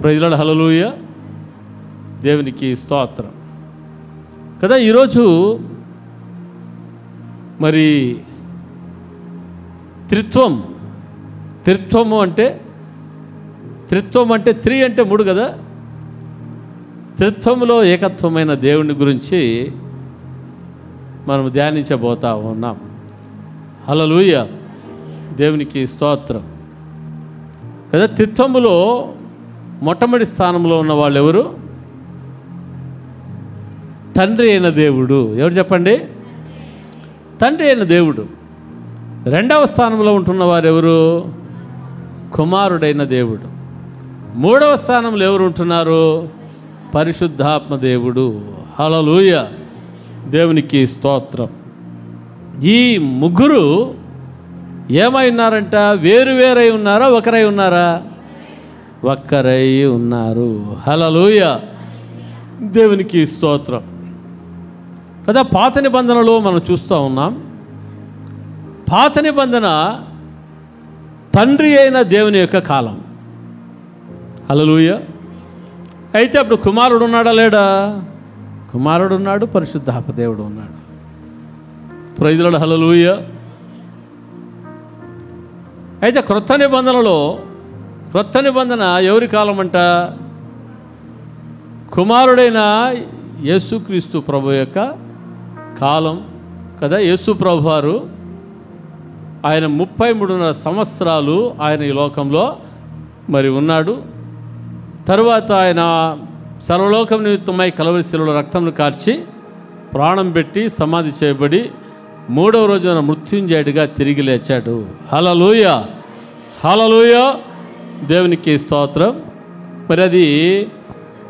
Praise Lord, hallelujah, దేవునికి స్తోత్రం కదా. ఈరోజు మరి త్రిత్వము అంటే త్రీ అంటే 3 కదా. త్రిత్వములో ఏకత్వమైన దేవుని గురించి మనం ధ్యానించబోతా ఉన్నాం. హల్లెలూయా, దేవునికి స్తోత్రం కదా. త్రిత్వములో మొట్టమొదటి స్థానంలో ఉన్న వాళ్ళు ఎవరు? తండ్రి అయిన దేవుడు. ఎవరు చెప్పండి? తండ్రి అయిన దేవుడు. రెండవ స్థానంలో ఉంటున్న వారు ఎవరు? కుమారుడైన దేవుడు. మూడవ స్థానంలో ఎవరు ఉంటున్నారు? పరిశుద్ధాత్మ దేవుడు. హల్లెలూయా, దేవునికి స్తోత్రం. ఈ ముగ్గురు ఏమై ఉన్నారంట? వేరువేరై ఉన్నారా? ఒకరై ఉన్నారా? ఒక్కరై ఉన్నారు. హల్లెలూయా, దేవునికి స్తోత్రం కదా. పాత నిబంధనలో మనం చూస్తూ ఉన్నాం. పాత నిబంధన తండ్రి అయిన దేవుని యొక్క కాలం. హల్లెలూయా. అయితే అప్పుడు కుమారుడు ఉన్నాడా లేడా? కుమారుడు ఉన్నాడు, పరిశుద్ధాత్మ దేవుడు ఉన్నాడు. ప్రైజ్ లార్డ్, హల్లెలూయా. అయితే క్రొత్త నిబంధన ఎవరి కాలం అంట? కుమారుడైన యేసుక్రీస్తు ప్రభు యొక్క కాలం కదా. యేసు ప్రభు వారు ఆయన 33 సంవత్సరాలు ఆయన ఈ లోకంలో మరి ఉన్నాడు. తరువాత ఆయన సర్వలోకం నిమిత్తమై కలవరి శిలువలో రక్తంను కార్చి ప్రాణం పెట్టి సమాధి చేయబడి 3వ రోజున మృత్యుంజయుడిగా తిరిగి లేచాడు. హల్లెలూయా, హల్లెలూయా, దేవునికి స్తోత్రం. మరి అది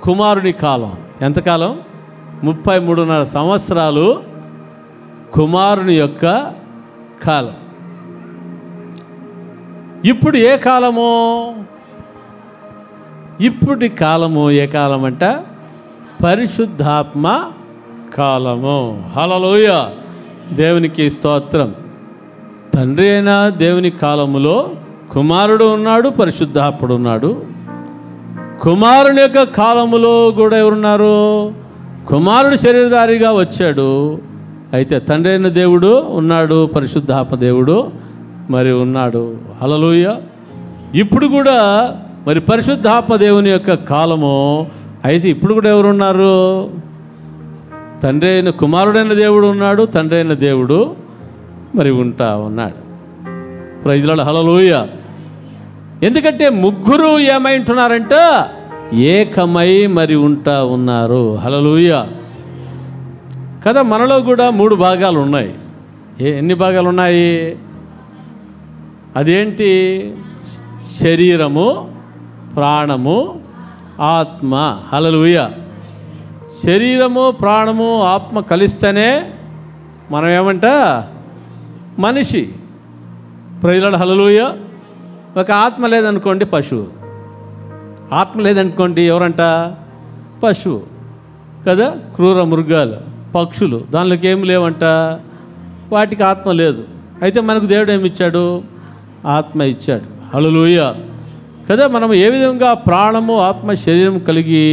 కుమారుని కాలం. ఎంతకాలం? 33 సంవత్సరాలు కుమారుని యొక్క కాలం. ఇప్పుడు ఏ కాలము? ఇప్పటి కాలము ఏ కాలం అంట? పరిశుద్ధాత్మ కాలము. హల్లెలూయా, దేవునికి స్తోత్రం. తండ్రి అయిన దేవుని కాలములో కుమారుడు ఉన్నాడు, పరిశుద్ధాత్ముడు ఉన్నాడు. కుమారుని యొక్క కాలములో కూడా ఎవరున్నారు? కుమారుడు శరీరధారిగా వచ్చాడు. అయితే తండ్రి అయిన దేవుడు ఉన్నాడు, పరిశుద్ధాత్మ దేవుడు మరి ఉన్నాడు. హల్లెలూయా. ఇప్పుడు కూడా మరి పరిశుద్ధాత్మ దేవుని యొక్క కాలము. అయితే ఇప్పుడు కూడా ఎవరున్నారు? తండ్రి అయిన కుమారుడైన దేవుడు ఉన్నాడు, తండ్రి అయిన దేవుడు మరి ఉంటా ఉన్నాడు. ప్రైజ్ లార్డ్, హల్లెలూయా. ఎందుకంటే ముగ్గురు ఏమై ఉంటున్నారంట? ఏకమై మరి ఉంటా ఉన్నారు. హల్లెలూయా కదా. మనలో కూడా 3 భాగాలు ఉన్నాయి. ఎన్ని భాగాలు ఉన్నాయి? అదేంటి? శరీరము, ప్రాణము, ఆత్మ. హల్లెలూయా. శరీరము, ప్రాణము, ఆత్మ కలిస్తేనే మనం ఏమంట? మనిషి. ప్రైజ్ లార్డ్, హల్లెలూయా. ఒక ఆత్మ లేదనుకోండి, పశువు. ఆత్మ లేదనుకోండి, ఎవరంట? పశువు కదా. క్రూర మృగాలు, పక్షులు, దానిలోకి ఏమి లేవంట, వాటికి ఆత్మ లేదు. అయితే మనకు దేవుడు ఏమి ఇచ్చాడు? ఆత్మ ఇచ్చాడు. హల్లెలూయా కదా. మనం ఏ విధంగా ప్రాణము, ఆత్మ, శరీరం కలిగి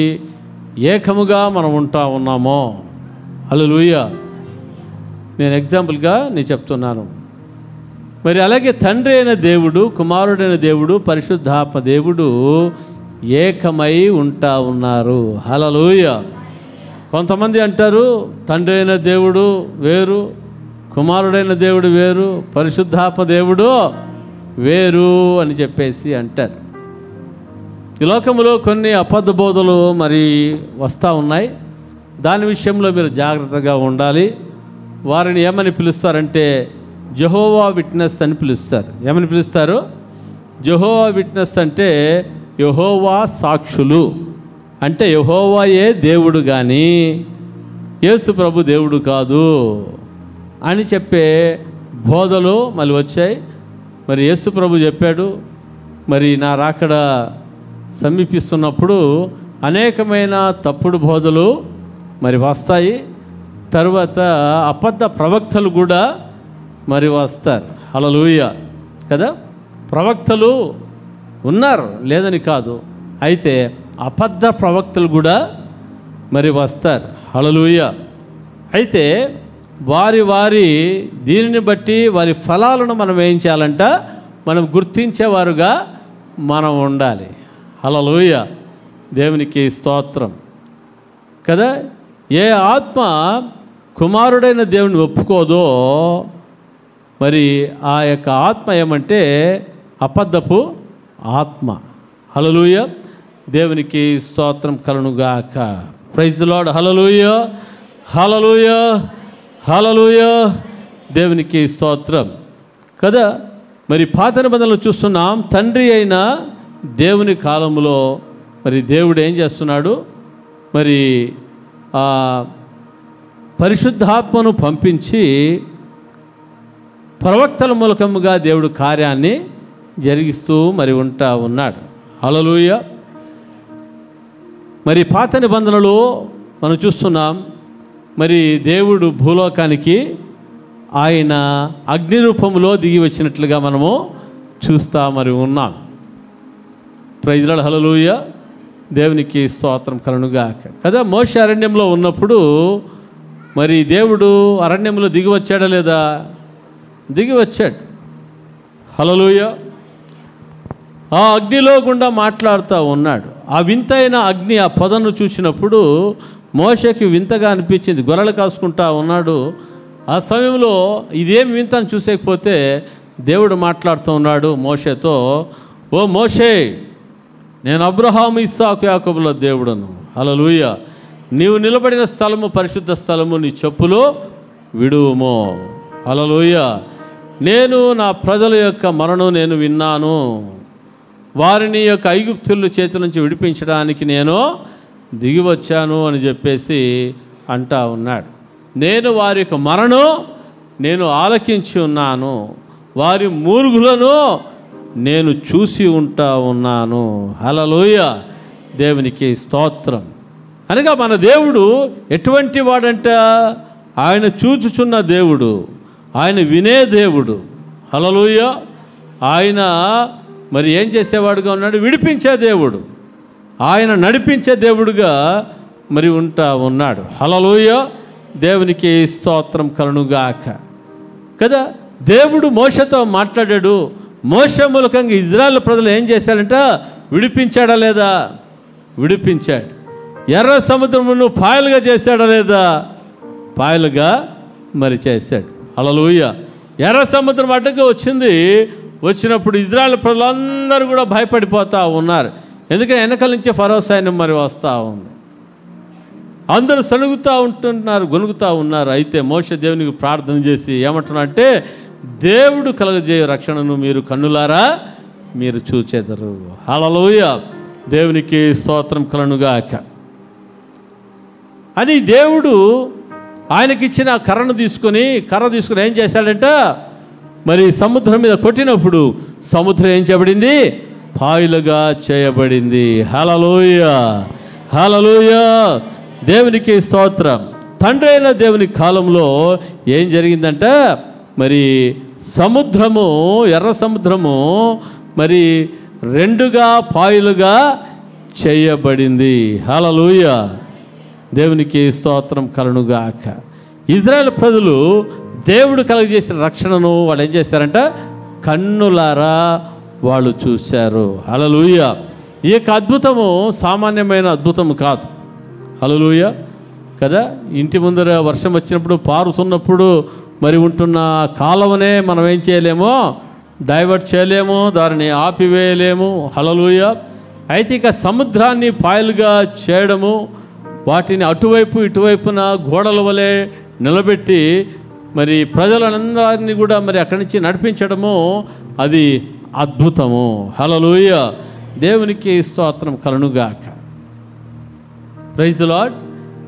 ఏకముగా మనం ఉంటా ఉన్నామో. హల్లెలూయా. నేను ఎగ్జాంపుల్గా చెప్తున్నాను. మరి అలాగే తండ్రి అయిన దేవుడు, కుమారుడైన దేవుడు, పరిశుద్ధాత్మ దేవుడు ఏకమై ఉంటా ఉన్నారు. హల్లెలూయా. కొంతమంది అంటారు తండ్రి అయిన దేవుడు వేరు, కుమారుడైన దేవుడు వేరు, పరిశుద్ధాత్మ దేవుడు వేరు అని చెప్పేసి అంటారు. ఈ లోకంలో కొన్ని అబద్ధ బోధలు మరి వస్తూ ఉన్నాయి. దాని విషయంలో మీరు జాగ్రత్తగా ఉండాలి. వారిని ఏమని పిలుస్తారంటే యెహోవా విట్నెస్ అని పిలుస్తారు. ఏమని పిలుస్తారు? యెహోవా విట్నెస్ అంటే యెహోవా సాక్షులు. అంటే యెహోవాయే దేవుడు కానీ యేసు ప్రభు దేవుడు కాదు అని చెప్పే బోధలు మళ్ళీ వచ్చాయి. మరి యేసు ప్రభు చెప్పాడు, మరి నా రాకడ సమీపిస్తున్నప్పుడు అనేకమైన తప్పుడు బోధలు మరి వస్తాయి. తరువాత అబద్ధ ప్రవక్తలు కూడా మరి వస్తారు. హల్లెలూయా కదా. ప్రవక్తలు ఉన్నారు, లేదని కాదు. అయితే అబద్ధ ప్రవక్తలు కూడా మరి వస్తారు. హల్లెలూయా. అయితే వారి దీనిని బట్టి వారి ఫలాలను మనం ఏం చేయాలంట, మనం గుర్తించేవారుగా మనం ఉండాలి. హల్లెలూయా. దేవునికి స్తోత్రం కదా. ఏ ఆత్మ కుమారుడైన దేవుని ఒప్పుకోదో మరి ఆ యొక్క ఆత్మ ఏమంటే అబద్ధపు ఆత్మ. హల్లెలూయా. దేవునికి స్తోత్రం కలుగుగాక. Praise the Lord. Hallelujah, hallelujah, hallelujah. దేవునికి స్తోత్రం కదా. మరి పాత నిబంధనలు చూస్తున్నాం, తండ్రి అయిన దేవుని కాలంలో మరి దేవుడు ఏం చేస్తున్నాడు, మరి పరిశుద్ధాత్మను పంపించి ప్రవక్తల మూలకముగా దేవుడు కార్యాన్ని జరిగిస్తూ మరి ఉన్నాడు. హల్లెలూయా. మరి పాత నిబంధనలు మనం చూస్తున్నాం, మరి దేవుడు భూలోకానికి ఆయన అగ్ని రూపంలో దిగి వచ్చినట్లుగా మనము చూస్తా మరి ఉన్నాం. Praise the Lord. హల్లెలూయా. దేవునికి స్తోత్రం కలుగుగాక కదా. మోషే అరణ్యంలో ఉన్నప్పుడు మరి దేవుడు అరణ్యంలో దిగి వచ్చాడా లేదా? దిగి వచ్చాడు. హల్లెలూయా. ఆ అగ్నిలో గుండా మాట్లాడుతూ ఉన్నాడు. ఆ వింతైన అగ్ని, ఆ పొదను చూసినప్పుడు మోషేకి వింతగా అనిపించింది. గొర్రెలు కాసుకుంటా ఉన్నాడు. ఆ సమయంలో ఇదేం వింత అని చూసేకపోతే దేవుడు మాట్లాడుతూ ఉన్నాడు మోషేతో, ఓ మోషే, నేను అబ్రహాము, ఇస్సాకు, యాకోబుల దేవుడను. హల్లెలూయా. నీవు నిలబడిన స్థలము పరిశుద్ధ స్థలము, నీ చెప్పులు విడువుమో. హల్లెలూయా. నేను నా ప్రజల యొక్క మొరను నేను విన్నాను, వారిని యొక్క ఐగుప్తుల చేతి నుంచి విడిపించడానికి నేను దిగి వచ్చాను అని చెప్పేసి అంటా ఉన్నాడు. నేను వారి యొక్క మొరను నేను ఆలకించి ఉన్నాను, వారి మూర్ఖులను నేను చూసి ఉంటా ఉన్నాను. హల్లెలూయా. దేవునికి స్తోత్రం. అనగా మన దేవుడు ఎటువంటి వాడంట, ఆయన చూచుచున్న దేవుడు, ఆయన వినే దేవుడు. హల్లెలూయా. ఆయన మరి ఏం చేసేవాడుగా ఉన్నాడు, విడిపించే దేవుడు, ఆయన నడిపించే దేవుడుగా మరి ఉన్నాడు. హల్లెలూయా. దేవునికి స్తోత్రం కలుగుగాక కదా. దేవుడు మోషేతో మాట్లాడాడు. మోషే మూలకంగా ఇజ్రాయెల్ ప్రజలు ఏం చేశాడంట, విడిపించాడా లేదా? విడిపించాడు. ఎర్ర సముద్రమును పాయలుగా చేశాడా లేదా? పాయలుగా మరి చేశాడు. హల్లెలూయా. ఎర్ర సముద్రం అడ్డుగా వచ్చినప్పుడు ఇజ్రాయెల్ ప్రజలందరూ కూడా భయపడిపోతూ ఉన్నారు. ఎందుకంటే వెనకాల నుంచి ఫరో సైన్యం మరి వస్తూ ఉంది. అందరూ సణుగుతూ ఉంటున్నారు, గొనుగుతూ ఉన్నారు. అయితే మోషే దేవునికి ప్రార్థన చేసి ఏమంటున్నాడంటే, దేవుడు కలగజేయ రక్షణను మీరు కన్నులారా మీరు చూచెదరు. హల్లెలూయా. దేవునికి స్తోత్రం కలుగుగాక అని దేవుడు ఆయనకిచ్చిన కర్ర తీసుకొని ఏం చేశాడంట, మరి సముద్రం మీద కొట్టినప్పుడు సముద్రం ఏం చేయబడింది, పాయలుగా చేయబడింది. హల్లెలూయా, హల్లెలూయా. దేవునికి స్తోత్రం. తండ్రి అయిన దేవుని కాలంలో ఏం జరిగిందంట, మరి సముద్రము, ఎర్ర సముద్రము మరి రెండుగా పాయలుగా చేయబడింది. హల్లెలూయా. దేవునికి స్తోత్రం కలుగుగాక. ఇజ్రాయెల్ ప్రజలు దేవుడు కలుగజేసిన రక్షణను వాళ్ళు ఏం చేశారంట, కన్నులారా వాళ్ళు చూశారు. హల్లెలూయా. ఈ యొక్క అద్భుతము సామాన్యమైన అద్భుతము కాదు. హల్లెలూయా కదా. ఇంటి ముందర వర్షం వచ్చినప్పుడు, పారుతున్నప్పుడు మరి ఉంటున్న కాలువనే మనం ఏం చేయలేమో, డైవర్ట్ చేయలేము, దానిని ఆపివేయలేము. హల్లెలూయా. అయితే ఇక సముద్రాన్ని పాయలుగా చేయడము, వాటిని అటువైపు ఇటువైపున గోడల వలె నిలబెట్టి మరి ప్రజలందరినీ కూడా మరి అక్కడి నుంచి నడిపించడము, అది అద్భుతము. హల్లెలూయా. దేవునికి స్తోత్రం కలుగుగాక. ప్రైజ్ ది లార్డ్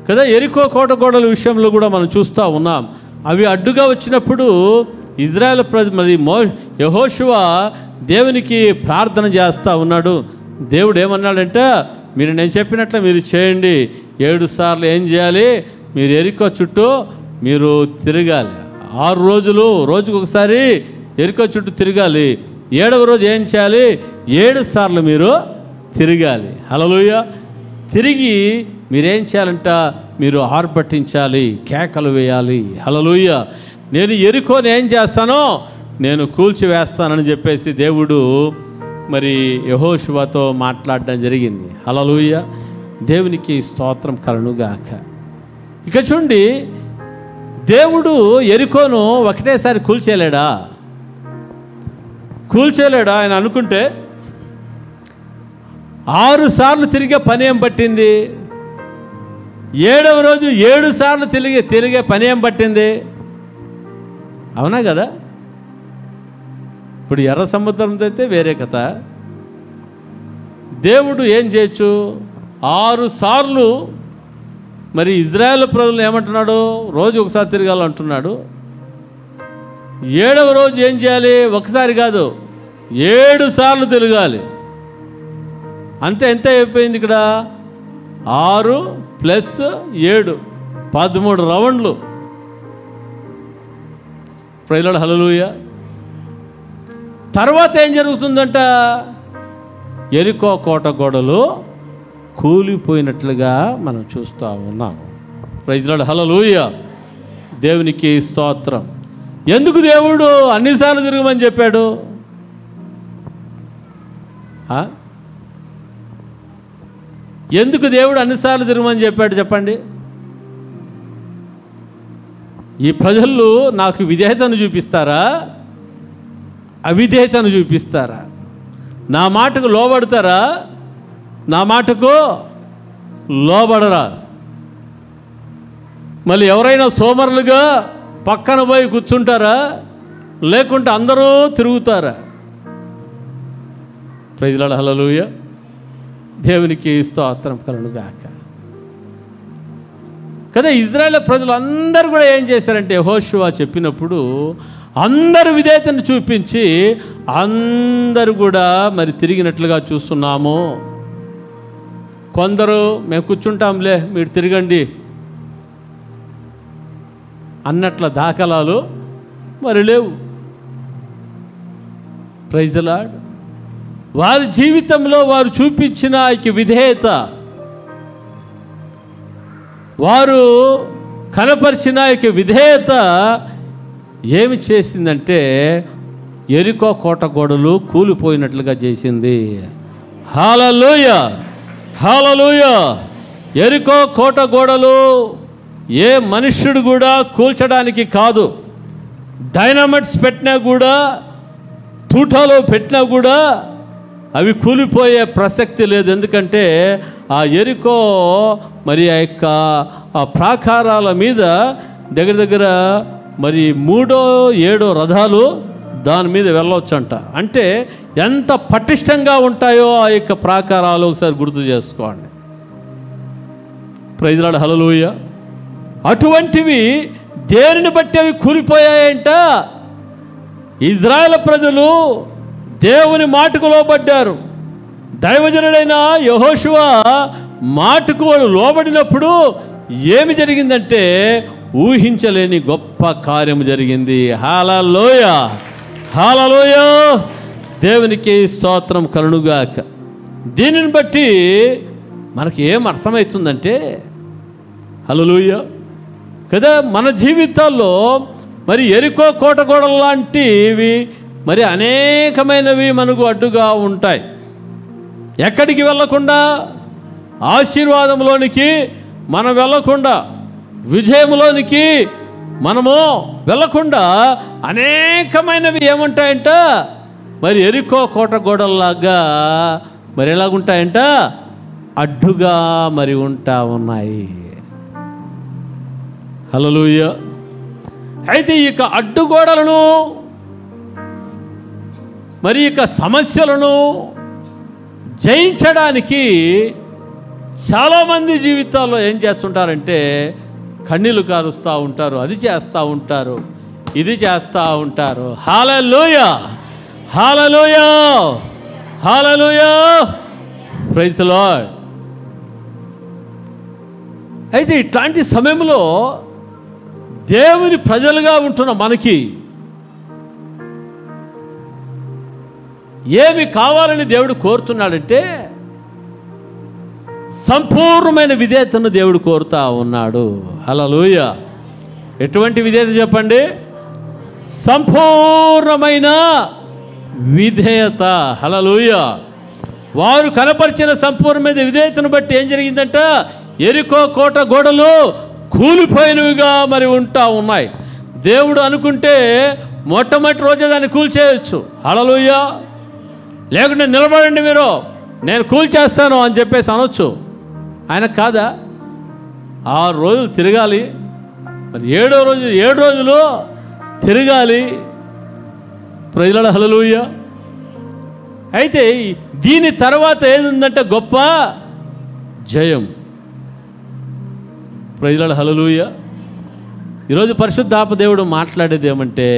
కదా. ఎరికో కోట గోడల విషయంలో కూడా మనం చూస్తూ ఉన్నాం. అవి అడ్డుగా వచ్చినప్పుడు ఇజ్రాయెల్ మరి యెహోషువ దేవునికి ప్రార్థన చేస్తూ ఉన్నాడు. దేవుడు ఏమన్నాడంటే, మీరు నేను చెప్పినట్లు మీరు చేయండి. 7 సార్లు ఏం చేయాలి, మీరు ఎరికో చుట్టూ మీరు తిరగాలి. 6 రోజులు, రోజుకు ఒకసారి ఎరికో చుట్టూ తిరగాలి. 7వ రోజు ఏం చేయాలి? 7 సార్లు మీరు తిరగాలి. హల్లెలూయా. తిరిగి మీరేం చేయాలంట? మీరు ఆర్భటించాలి, కేకలు వేయాలి. హల్లెలూయా. నేను యెరికోని ఏం చేస్తానో నేను కూల్చివేస్తానని చెప్పేసి దేవుడు మరి యెహోషువతో మాట్లాడడం జరిగింది. హల్లెలూయా. దేవునికి స్తోత్రం కలుగుగాక. ఇక చూడండి, దేవుడు యెరికోను ఒకటేసారి కూల్చేయలేడా? ఆయన అనుకుంటే 6 సార్లు తిరిగే పని ఏం పట్టింది? 7వ రోజు 7 సార్లు తిరిగే పని ఏం పట్టింది? అవునా కదా? ఇప్పుడు ఎర్ర సముద్రంతో అయితే వేరే కథ. దేవుడు ఏం చేయొచ్చు? 6 సార్లు మరి ఇజ్రాయేల్ ప్రజలు ఏమంటున్నాడు? రోజు ఒకసారి తిరగాలంటున్నాడు. 7వ రోజు ఏం చేయాలి? ఒకసారి కాదు, 7 సార్లు తిరగాలి. అంటే ఎంత అయిపోయింది ఇక్కడ? 6 + 7 13 రౌండ్లు. Praise Lord. హల్లెలూయా. తర్వాత ఏం జరుగుతుందంట? యెరికో కోట గోడలు కూలిపోయినట్లుగా మనం చూస్తూ ఉన్నాము. Praise Lord. హల్లెలూయా. దేవునికి స్తోత్రం. ఎందుకు దేవుడు అన్నిసార్లు తిరగమని చెప్పాడు? ఎందుకు దేవుడు అన్నిసార్లు తిరగమని చెప్పాడు చెప్పండి? ఈ ప్రజలు నాకు విధేయతను చూపిస్తారా, అవిధేయతను చూపిస్తారా? నా మాటకు లోబడతారా, నా మాటకు లోబడరా? మళ్ళీ ఎవరైనా సోమరులుగా పక్కన పోయి కూర్చుంటారా, లేకుంటే అందరూ తిరుగుతారా? Praise Lord. హల్లెలూయా. దేవునికి స్తోత్రం కలుగుగాక. కదా, ఇజ్రాయేల్ ప్రజలందరూ కూడా ఏం చేశారంటే యెహోషువ చెప్పినప్పుడు అందరు విధేయతను చూపించి అందరూ కూడా మరి తిరిగినట్లుగా చూస్తున్నాము. కొందరు మేము కూర్చుంటాంలే మీరు తిరగండి అన్నట్ల దాఖలాలు మరి లేవు. Praise lord. వారి జీవితంలో వారు చూపించిన ఈ విధేయత, వారు కనపరిచిన ఈ విధేయత ఏమి చేసిందంటే యెరికో కోట గోడలు కూలిపోయినట్లుగా చేసింది. హల్లెలూయా. హల్లెలూయా. యెరికో కోట గోడలు ఏ మనుష్యుడు కూడా కూల్చడానికి కాదు. డైనమైట్స్ పెట్టినా కూడా, తూటాలో పెట్టినా కూడా అవి కూలిపోయే ప్రసక్తి లేదు. ఎందుకంటే ఆ యెరికో మరి ఆ యొక్క ఆ ప్రాకారాల మీద దగ్గర మరి 3-7 రథాలు దాని మీద వెళ్ళొచ్చంట. అంటే ఎంత పటిష్టంగా ఉంటాయో ఆ యొక్క ప్రాకారాలు ఒకసారి గుర్తు చేసుకోండి. Praise Lord. హల్లెలూయా. అటువంటివి దేనిని బట్టి అవి కూలిపోయాయంట? ఇజ్రాయేల్ ప్రజలు దేవుని మాటకు లోబడ్డారు. దైవజనుడైన యెహోషువ మాటకు లోబడినప్పుడు ఏమి జరిగిందంటే ఊహించలేని గొప్ప కార్యము జరిగింది. హల్లెలూయా. హల్లెలూయా. దేవునికి స్తోత్రం కలుగుగాక. దీనిని బట్టి మనకి ఏం అర్థమవుతుందంటే, హల్లెలూయా కదా, మన జీవితాల్లో మరి యెరికో కోట గోడలు లాంటివి మరి అనేకమైనవి మనకు అడ్డుగా ఉంటాయి. ఎక్కడికి వెళ్ళకుండా, ఆశీర్వాదంలోనికి మనం వెళ్ళకుండా, విజయంలోనికి మనము వెళ్ళకుండా అనేకమైనవి ఏముంటాయంట? మరి యెరికో కోట గోడల్లాగా మరి ఎలాగుంటాయంట? అడ్డుగా మరి ఉంటా ఉన్నాయి. హల్లెలూయా. అయితే ఈ యొక్క అడ్డుగోడలను మరి ఇక సమస్యలను జయించడానికి చాలామంది జీవితాల్లో ఏం చేస్తుంటారంటే కన్నీళ్లు కారుస్తూ ఉంటారు, అది చేస్తూ ఉంటారు, ఇది చేస్తూ ఉంటారు. Hallelujah. Hallelujah. Hallelujah. Praise the Lord. అయితే ఇట్లాంటి సమయంలో దేవుని ప్రజలుగా ఉంటున్న మనకి ఏమి కావాలని దేవుడు కోరుతున్నాడంటే సంపూర్ణమైన విధేయతను దేవుడు కోరుతా ఉన్నాడు. హల్లెలూయా. ఎటువంటి విధేయత చెప్పండి? సంపూర్ణమైన విధేయత. హల్లెలూయా. వారు కనపరిచిన సంపూర్ణమైన విధేయతను బట్టి ఏం జరిగిందంట? యెరికో కోట గోడలు కూలిపోయినవిగా మరి ఉంటా ఉన్నాయి. దేవుడు అనుకుంటే మొట్టమొదటి రోజే దాన్ని కూల్చేయచ్చు. హల్లెలూయా. లేకుంటే నిలబడండి మీరు, నేను కూల్చేస్తాను అని చెప్పేసి అనొచ్చు. ఆయన కాదా? 6 రోజులు తిరగాలి, మరి 7వ రోజు 7 రోజులు తిరగాలి. ప్రజల హల్లెలూయా. అయితే దీని తర్వాత ఏది ఉందంటే గొప్ప జయం. ప్రజల హల్లెలూయా. ఈరోజు పరిశుద్ధాత్మ దేవుడు మాట్లాడేది ఏమంటే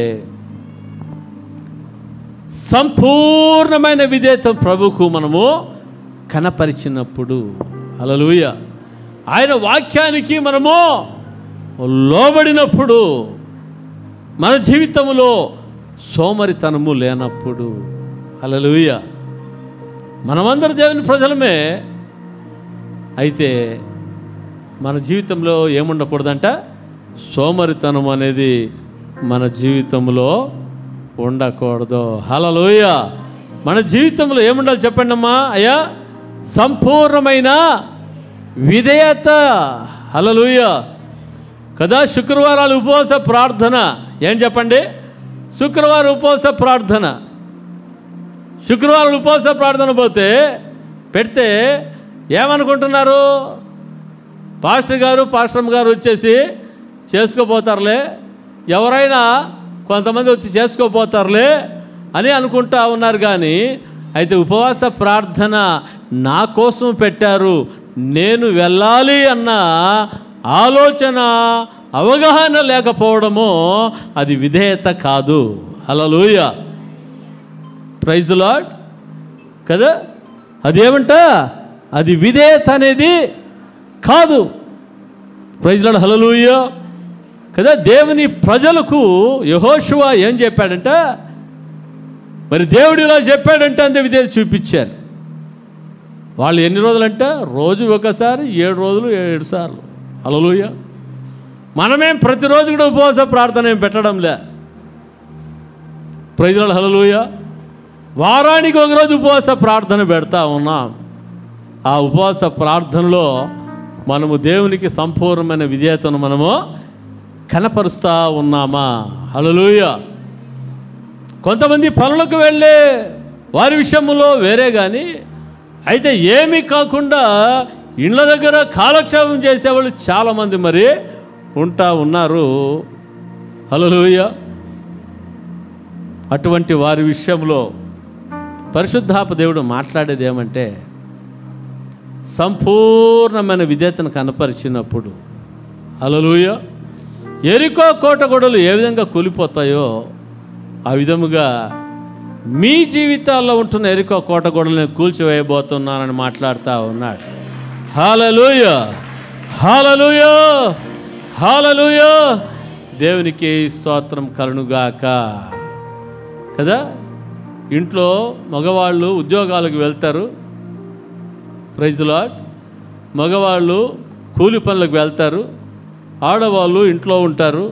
సంపూర్ణమైన విధేయత ప్రభువుకు మనము కనపరిచినప్పుడు. హల్లెలూయా. ఆయన వాక్యానికి మనము లోబడినప్పుడు, మన జీవితంలో సోమరితనము లేనప్పుడు. హల్లెలూయా. మనమందరం దేవుని ప్రజలమే. అయితే మన జీవితంలో ఏముండకూడదంట? సోమరితనం అనేది మన జీవితంలో ఉండకూడదు. హల్లెలూయా. మన జీవితంలో ఏముండాలి చెప్పండి అమ్మా? అయ్యా, సంపూర్ణమైన విధేయత. హల్లెలూయా కదా. శుక్రవారాలు ఉపవాస ప్రార్థన. ఏం చెప్పండి? శుక్రవారం ఉపవాస ప్రార్థన. శుక్రవారం ఉపవాస ప్రార్థన పెడితే ఏమనుకుంటున్నారు? పాస్టర్ గారు వచ్చేసి చేసుకోపోతారులే, ఎవరైనా కొంతమంది వచ్చి చేసుకోపోతారులే అని అనుకుంటా ఉన్నారు. కానీ అయితే ఉపవాస ప్రార్థన నా కోసం పెట్టారు, నేను వెళ్ళాలి అన్న ఆలోచన అవగాహన లేకపోవడము అది విధేయత కాదు. హల్లెలూయా. ప్రైజ్ లార్డ్ కదా. అదేమంట? అది విధేయత అనేది కాదు. Praise Lord. హల్లెలూయా కదా. దేవుని ప్రజలకు యెహోషువ ఏం చెప్పాడంట? మరి దేవుడు ఇలా చెప్పాడంటే అంతే విధేయత చూపించారు. వాళ్ళు ఎన్ని రోజులంట? రోజు ఒకసారి, 7 రోజులు 7 సార్లు. హల్లెలూయా. మనమేం ప్రతిరోజు కూడా ఉపవాస ప్రార్థన ఏం పెట్టడంలే. Praise Lord. హల్లెలూయా. వారానికి ఒకరోజు ఉపవాస ప్రార్థన పెడతా ఉన్నాం. ఆ ఉపవాస ప్రార్థనలో మనము దేవునికి సంపూర్ణమైన విధేయతను మనము కనపరుస్తూ ఉన్నామా? హల్లెలూయా. కొంతమంది పనులకు వెళ్ళే వారి విషయంలో వేరే. కానీ అయితే ఏమీ కాకుండా ఇండ్ల దగ్గర కాలక్షేపం చేసేవాళ్ళు చాలామంది మరి ఉంటా ఉన్నారు. హల్లెలూయా. అటువంటి వారి విషయంలో పరిశుద్ధాత్మ దేవుడు మాట్లాడేది ఏమంటే సంపూర్ణమైన విధేయతను కనపరిచినప్పుడు. హల్లెలూయా. యెరికో కోట గోడలు ఏ విధంగా కూలిపోతాయో ఆ విధముగా మీ జీవితాల్లో ఉంటున్న యెరికో కోట గోడలను కూల్చివేయబోతున్నానని మాట్లాడుతూ ఉన్నాడు. హల్లెలూయా. హల్లెలూయా. హల్లెలూయా. దేవునికి స్తోత్రం కలుగుగాక కదా. ఇంట్లో మగవాళ్ళు ఉద్యోగాలకు వెళ్తారు. Praise lord. మగవాళ్ళు కూలి పనులకు వెళ్తారు, ఆడవాళ్ళు ఇంట్లో ఉంటారు.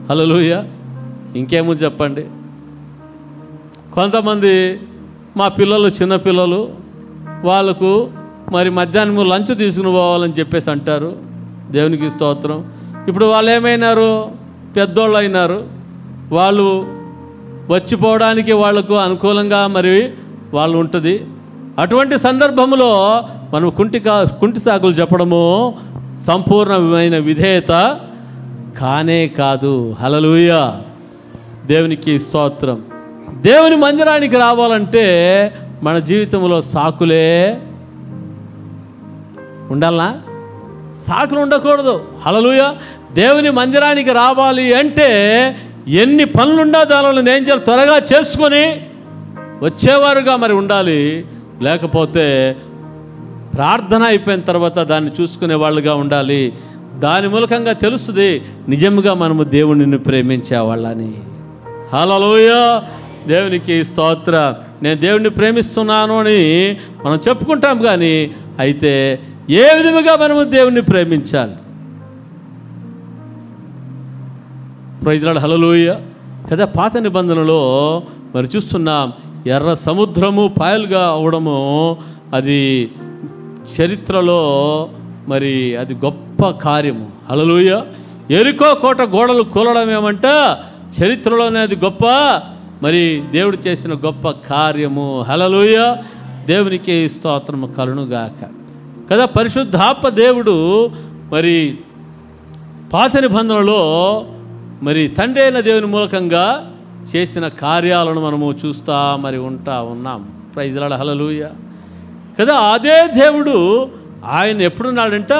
హల్లెలూయా. ఇంకేమో చెప్పండి. కొంతమంది మా పిల్లలు చిన్నపిల్లలు, వాళ్ళకు మరి మధ్యాహ్నం లంచ్ తీసుకుని పోవాలని చెప్పేసి అంటారు. దేవునికి స్తోత్రం. ఇప్పుడు వాళ్ళు ఏమైనారు? పెద్దోళ్ళు అయినారు. వాళ్ళు వచ్చిపోవడానికి వాళ్లకు అనుకూలంగా మరి వాళ్ళు ఉంటుంది. అటువంటి సందర్భంలో మనం కుంటి సాకులు చెప్పడము సంపూర్ణమైన విధేయత కానే కాదు. హల్లెలూయా. దేవునికి స్తోత్రం. దేవుని మందిరానికి రావాలంటే మన జీవితంలో సాకులే ఉండాలనా? సాకులు ఉండకూడదు. హల్లెలూయా. దేవుని మందిరానికి రావాలి అంటే ఎన్ని పనులుండా దానిలో ఏం చేయాలి? త్వరగా చేసుకొని వచ్చేవారుగా మరి ఉండాలి. లేకపోతే ప్రార్థన అయిపోయిన తర్వాత దాన్ని చూసుకునే వాళ్ళుగా ఉండాలి. దాని మూలకంగా తెలుస్తుంది నిజంగా మనము దేవునిని ప్రేమించేవాళ్ళని. హల్లెలూయా. దేవునికి స్తోత్రం. నేను దేవుడిని ప్రేమిస్తున్నాను అని మనం చెప్పుకుంటాం, కానీ అయితే ఏ విధముగా మనము దేవుణ్ణి ప్రేమించాలి? ప్రైజ్ లార్డ్, హల్లెలూయా కదా. పాత నిబంధనలో మరి చూస్తున్నాం, ఎర్ర సముద్రము పాయలుగా అవడము అది చరిత్రలో మరి అది గొప్ప కార్యము. హల్లెలూయా. యెరికో కోట గోడలు కూలడం ఏమంట చరిత్రలోనే అది గొప్ప మరి దేవుడు చేసిన గొప్ప కార్యము. హల్లెలూయా. దేవునికి స్తోత్రము కలుగునుగాక కదా. పరిశుద్ధాత్మ దేవుడు మరి పాత నిబంధనలో మరి తండ్రి అయిన దేవుని మూలకంగా చేసిన కార్యాలను మనము చూస్తూ మరి ఉన్నాం. ప్రైజ్ లార్డ్, హల్లెలూయా కదా. అదే దేవుడు ఆయన ఎప్పుడున్నాడంట,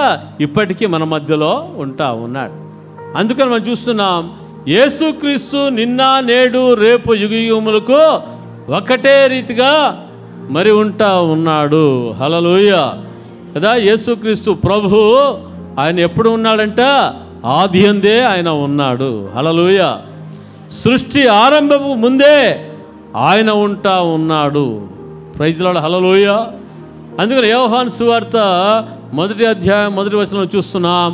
ఇప్పటికీ మన మధ్యలో ఉన్నాడు. అందుకని మనం చూస్తున్నాం, యేసుక్రీస్తు నిన్న నేడు రేపు యుగయుగములకు ఒకటే రీతిగా మరి ఉన్నాడు. హల్లెలూయా కదా. యేసుక్రీస్తు ప్రభు ఆయన ఎప్పుడు ఉన్నాడంట, ఆది అందే ఆయన ఉన్నాడు. హల్లెలూయా. సృష్టి ఆరంభము ముందే ఆయన ఉన్నాడు. ప్రైజ్ లార్డ్, హల్లెలూయా. అందుకని యోహాను సువార్త 1వ అధ్యాయం 1వ వచనంలో చూస్తున్నాం,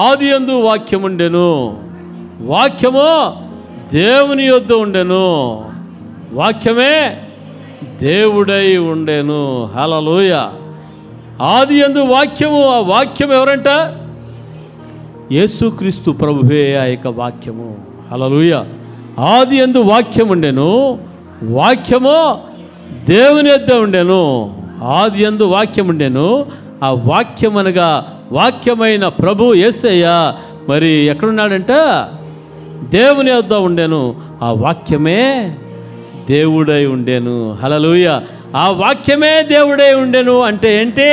ఆది యందు వాక్యముండెను, వాక్యము దేవుని యొద్ద ఉండెను, వాక్యమే దేవుడై ఉండెను. హల్లెలూయా. ఆది యందు వాక్యము, ఆ వాక్యం ఎవరంట? యేసుక్రీస్తు ప్రభువే ఆ యొక్క వాక్యము. హల్లెలూయా. ఆది యందు వాక్యం ఉండెను, వాక్యము దేవుని యొద్ద ఉండెను. ఆది యందు వాక్యం ఉండెను, ఆ వాక్యం అనగా వాక్యమైన ప్రభు యేసయ్య మరి ఎక్కడున్నాడంట? దేవుని యొద్ద ఉండెను, ఆ వాక్యమే దేవుడై ఉండెను. హల్లెలూయా. ఆ వాక్యమే దేవుడై ఉండెను అంటే ఏంటి?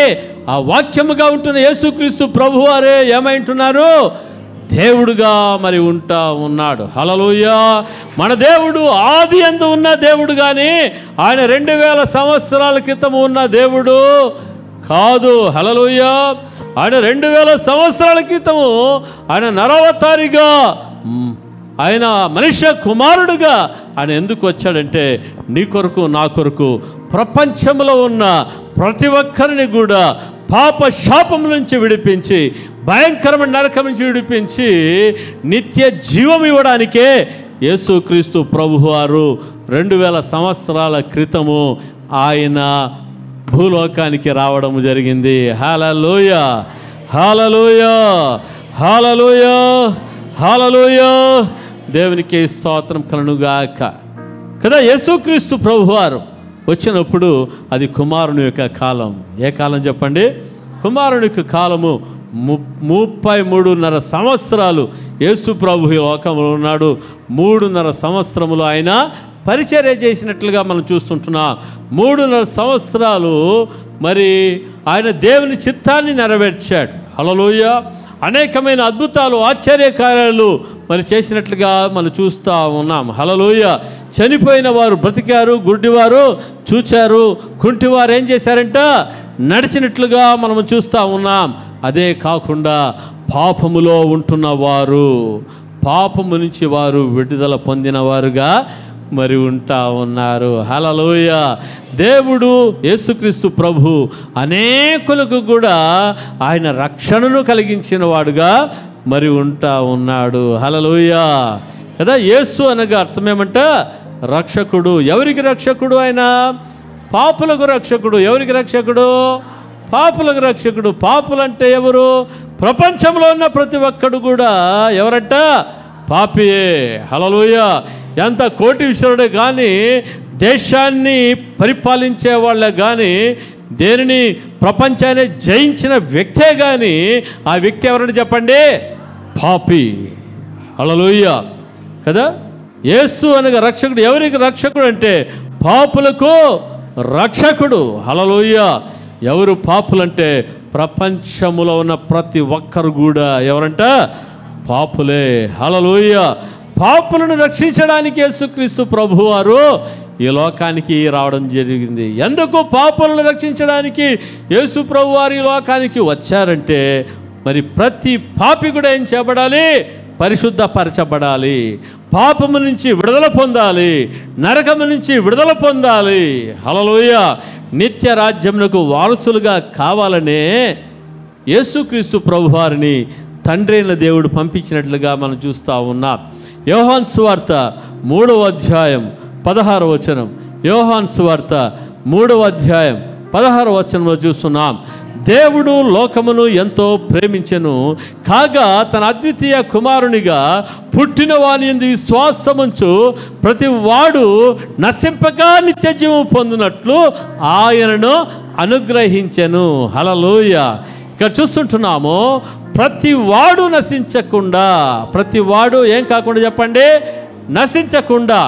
ఆ వాక్యముగా ఉంటున్న యేసుక్రీస్తు ప్రభువారే ఏమైంటున్నారు? దేవుడుగా మరి ఉన్నాడు. హల్లెలూయా. మన దేవుడు ఆది యందు ఉన్న దేవుడు కానీ ఆయన 2000 సంవత్సరాల క్రితం ఉన్న దేవుడు కాదు. హల్లెలూయా. ఆయన 2000 సంవత్సరాల క్రితము ఆయన నరవతారిగా, ఆయన మనుష్య కుమారుడుగా ఆయన ఎందుకు వచ్చాడంటే, నీ కొరకు నా కొరకు ప్రపంచంలో ఉన్న ప్రతి ఒక్కరిని కూడా పాప శాపం నుంచి విడిపించి, భయంకరమైన నరకం నుంచి విడిపించి నిత్య జీవం ఇవ్వడానికే యేసుక్రీస్తు ప్రభువారు 2000 సంవత్సరాల క్రితము ఆయన భూలోకానికి రావడం జరిగింది. హల్లెలూయా, హల్లెలూయా, హల్లెలూయా, హల్లెలూయా. దేవునికి స్తోత్రం కలుగునుగాక కదా. యేసుక్రీస్తు ప్రభువారు వచ్చినప్పుడు అది కుమారుని యొక్క కాలం. ఏ కాలం చెప్పండి? కుమారుని యొక్క కాలము. 33.5 సంవత్సరాలు యేసు ప్రభు ఈ లోకంలో ఉన్నాడు. 3.5 సంవత్సరములు ఆయన పరిచర్య చేసినట్లుగా మనం చూస్తుంటున్నాం. 3.5 సంవత్సరాలు మరి ఆయన దేవుని చిత్తాన్ని నెరవేర్చాడు. హల్లెలూయా. అనేకమైన అద్భుతాలు, ఆశ్చర్యకార్యాలు మరి చేసినట్లుగా మనం చూస్తూ ఉన్నాం. హల్లెలూయా. చనిపోయిన వారు బ్రతికారు, గుడ్డివారు చూచారు, కుంటివారు ఏం చేశారంట? నడిచినట్లుగా మనం చూస్తూ ఉన్నాం. అదే కాకుండా పాపములో ఉంటున్న వారు, పాపము నుంచి వారు విడుదల పొందిన వారుగా మరి ఉన్నారు. హల్లెలూయా. దేవుడు యేసుక్రీస్తు ప్రభు అనేకులకు కూడా ఆయన రక్షణను కలిగించిన వాడుగా మరి ఉన్నాడు. హల్లెలూయా కదా. యేసు అనగా అర్థమేమంట? రక్షకుడు. ఎవరికి రక్షకుడు? ఆయన పాపులకు రక్షకుడు. ఎవరికి రక్షకుడు? పాపులకు రక్షకుడు. పాపులంటే ఎవరు? ప్రపంచంలో ఉన్న ప్రతి ఒక్కడు కూడా ఎవరంట? పాపియే. హల్లెలూయా. ఎంత కోటీశ్వరుడే కానీ, దేశాన్ని పరిపాలించే వాళ్ళే కానీ, దేనిని ప్రపంచాన్ని జయించిన వ్యక్తే కానీ, ఆ వ్యక్తి ఎవరని చెప్పండి? పాపి. హల్లెలూయా కదా. యేసు అనగా రక్షకుడు. ఎవరికి రక్షకుడు అంటే పాపులకు రక్షకుడు. హల్లెలూయా. ఎవరు పాపులంటే ప్రపంచములో ఉన్న ప్రతి ఒక్కరు కూడా ఎవరంట? పాపులే. హల్లెలూయా. పాపులను రక్షించడానికి యేసుక్రీస్తు ప్రభువారు ఈ లోకానికి రావడం జరిగింది. ఎందుకు పాపులను రక్షించడానికి యేసు ప్రభువారు ఈ లోకానికి వచ్చారంటే, మరి ప్రతి పాపి కూడా ఏం చేయబడాలి? పరిశుద్ధపరచబడాలి, పాపము నుంచి విడుదల పొందాలి, నరకము నుంచి విడుదల పొందాలి. హల్లెలూయా. నిత్య రాజ్యమునకు వారసులుగా కావాలనే యేసుక్రీస్తు ప్రభువారిని తండ్రి అయిన దేవుడు పంపించినట్లుగా మనం చూస్తూ ఉన్నాం. యోహాను సువార్త 3వ అధ్యాయం 16వ వచనం. యోహాను సువార్త 3వ అధ్యాయం 16వ వచనంలో చూస్తున్నాం. దేవుడు లోకమును ఎంతో ప్రేమించెను, కాగా తన అద్వితీయ కుమారునిగా పుట్టిన వాని యందు విశ్వాసముంచు ప్రతి వాడు నశింపక నిత్య జీవం పొందినట్లు ఆయనను అనుగ్రహించెను. హల్లెలూయా. ఇక్కడ చూస్తుంటున్నాము, ప్రతి వాడు నశించకుండా, ప్రతి వాడు ఏం కాకుండా చెప్పండి, నశించకుండా.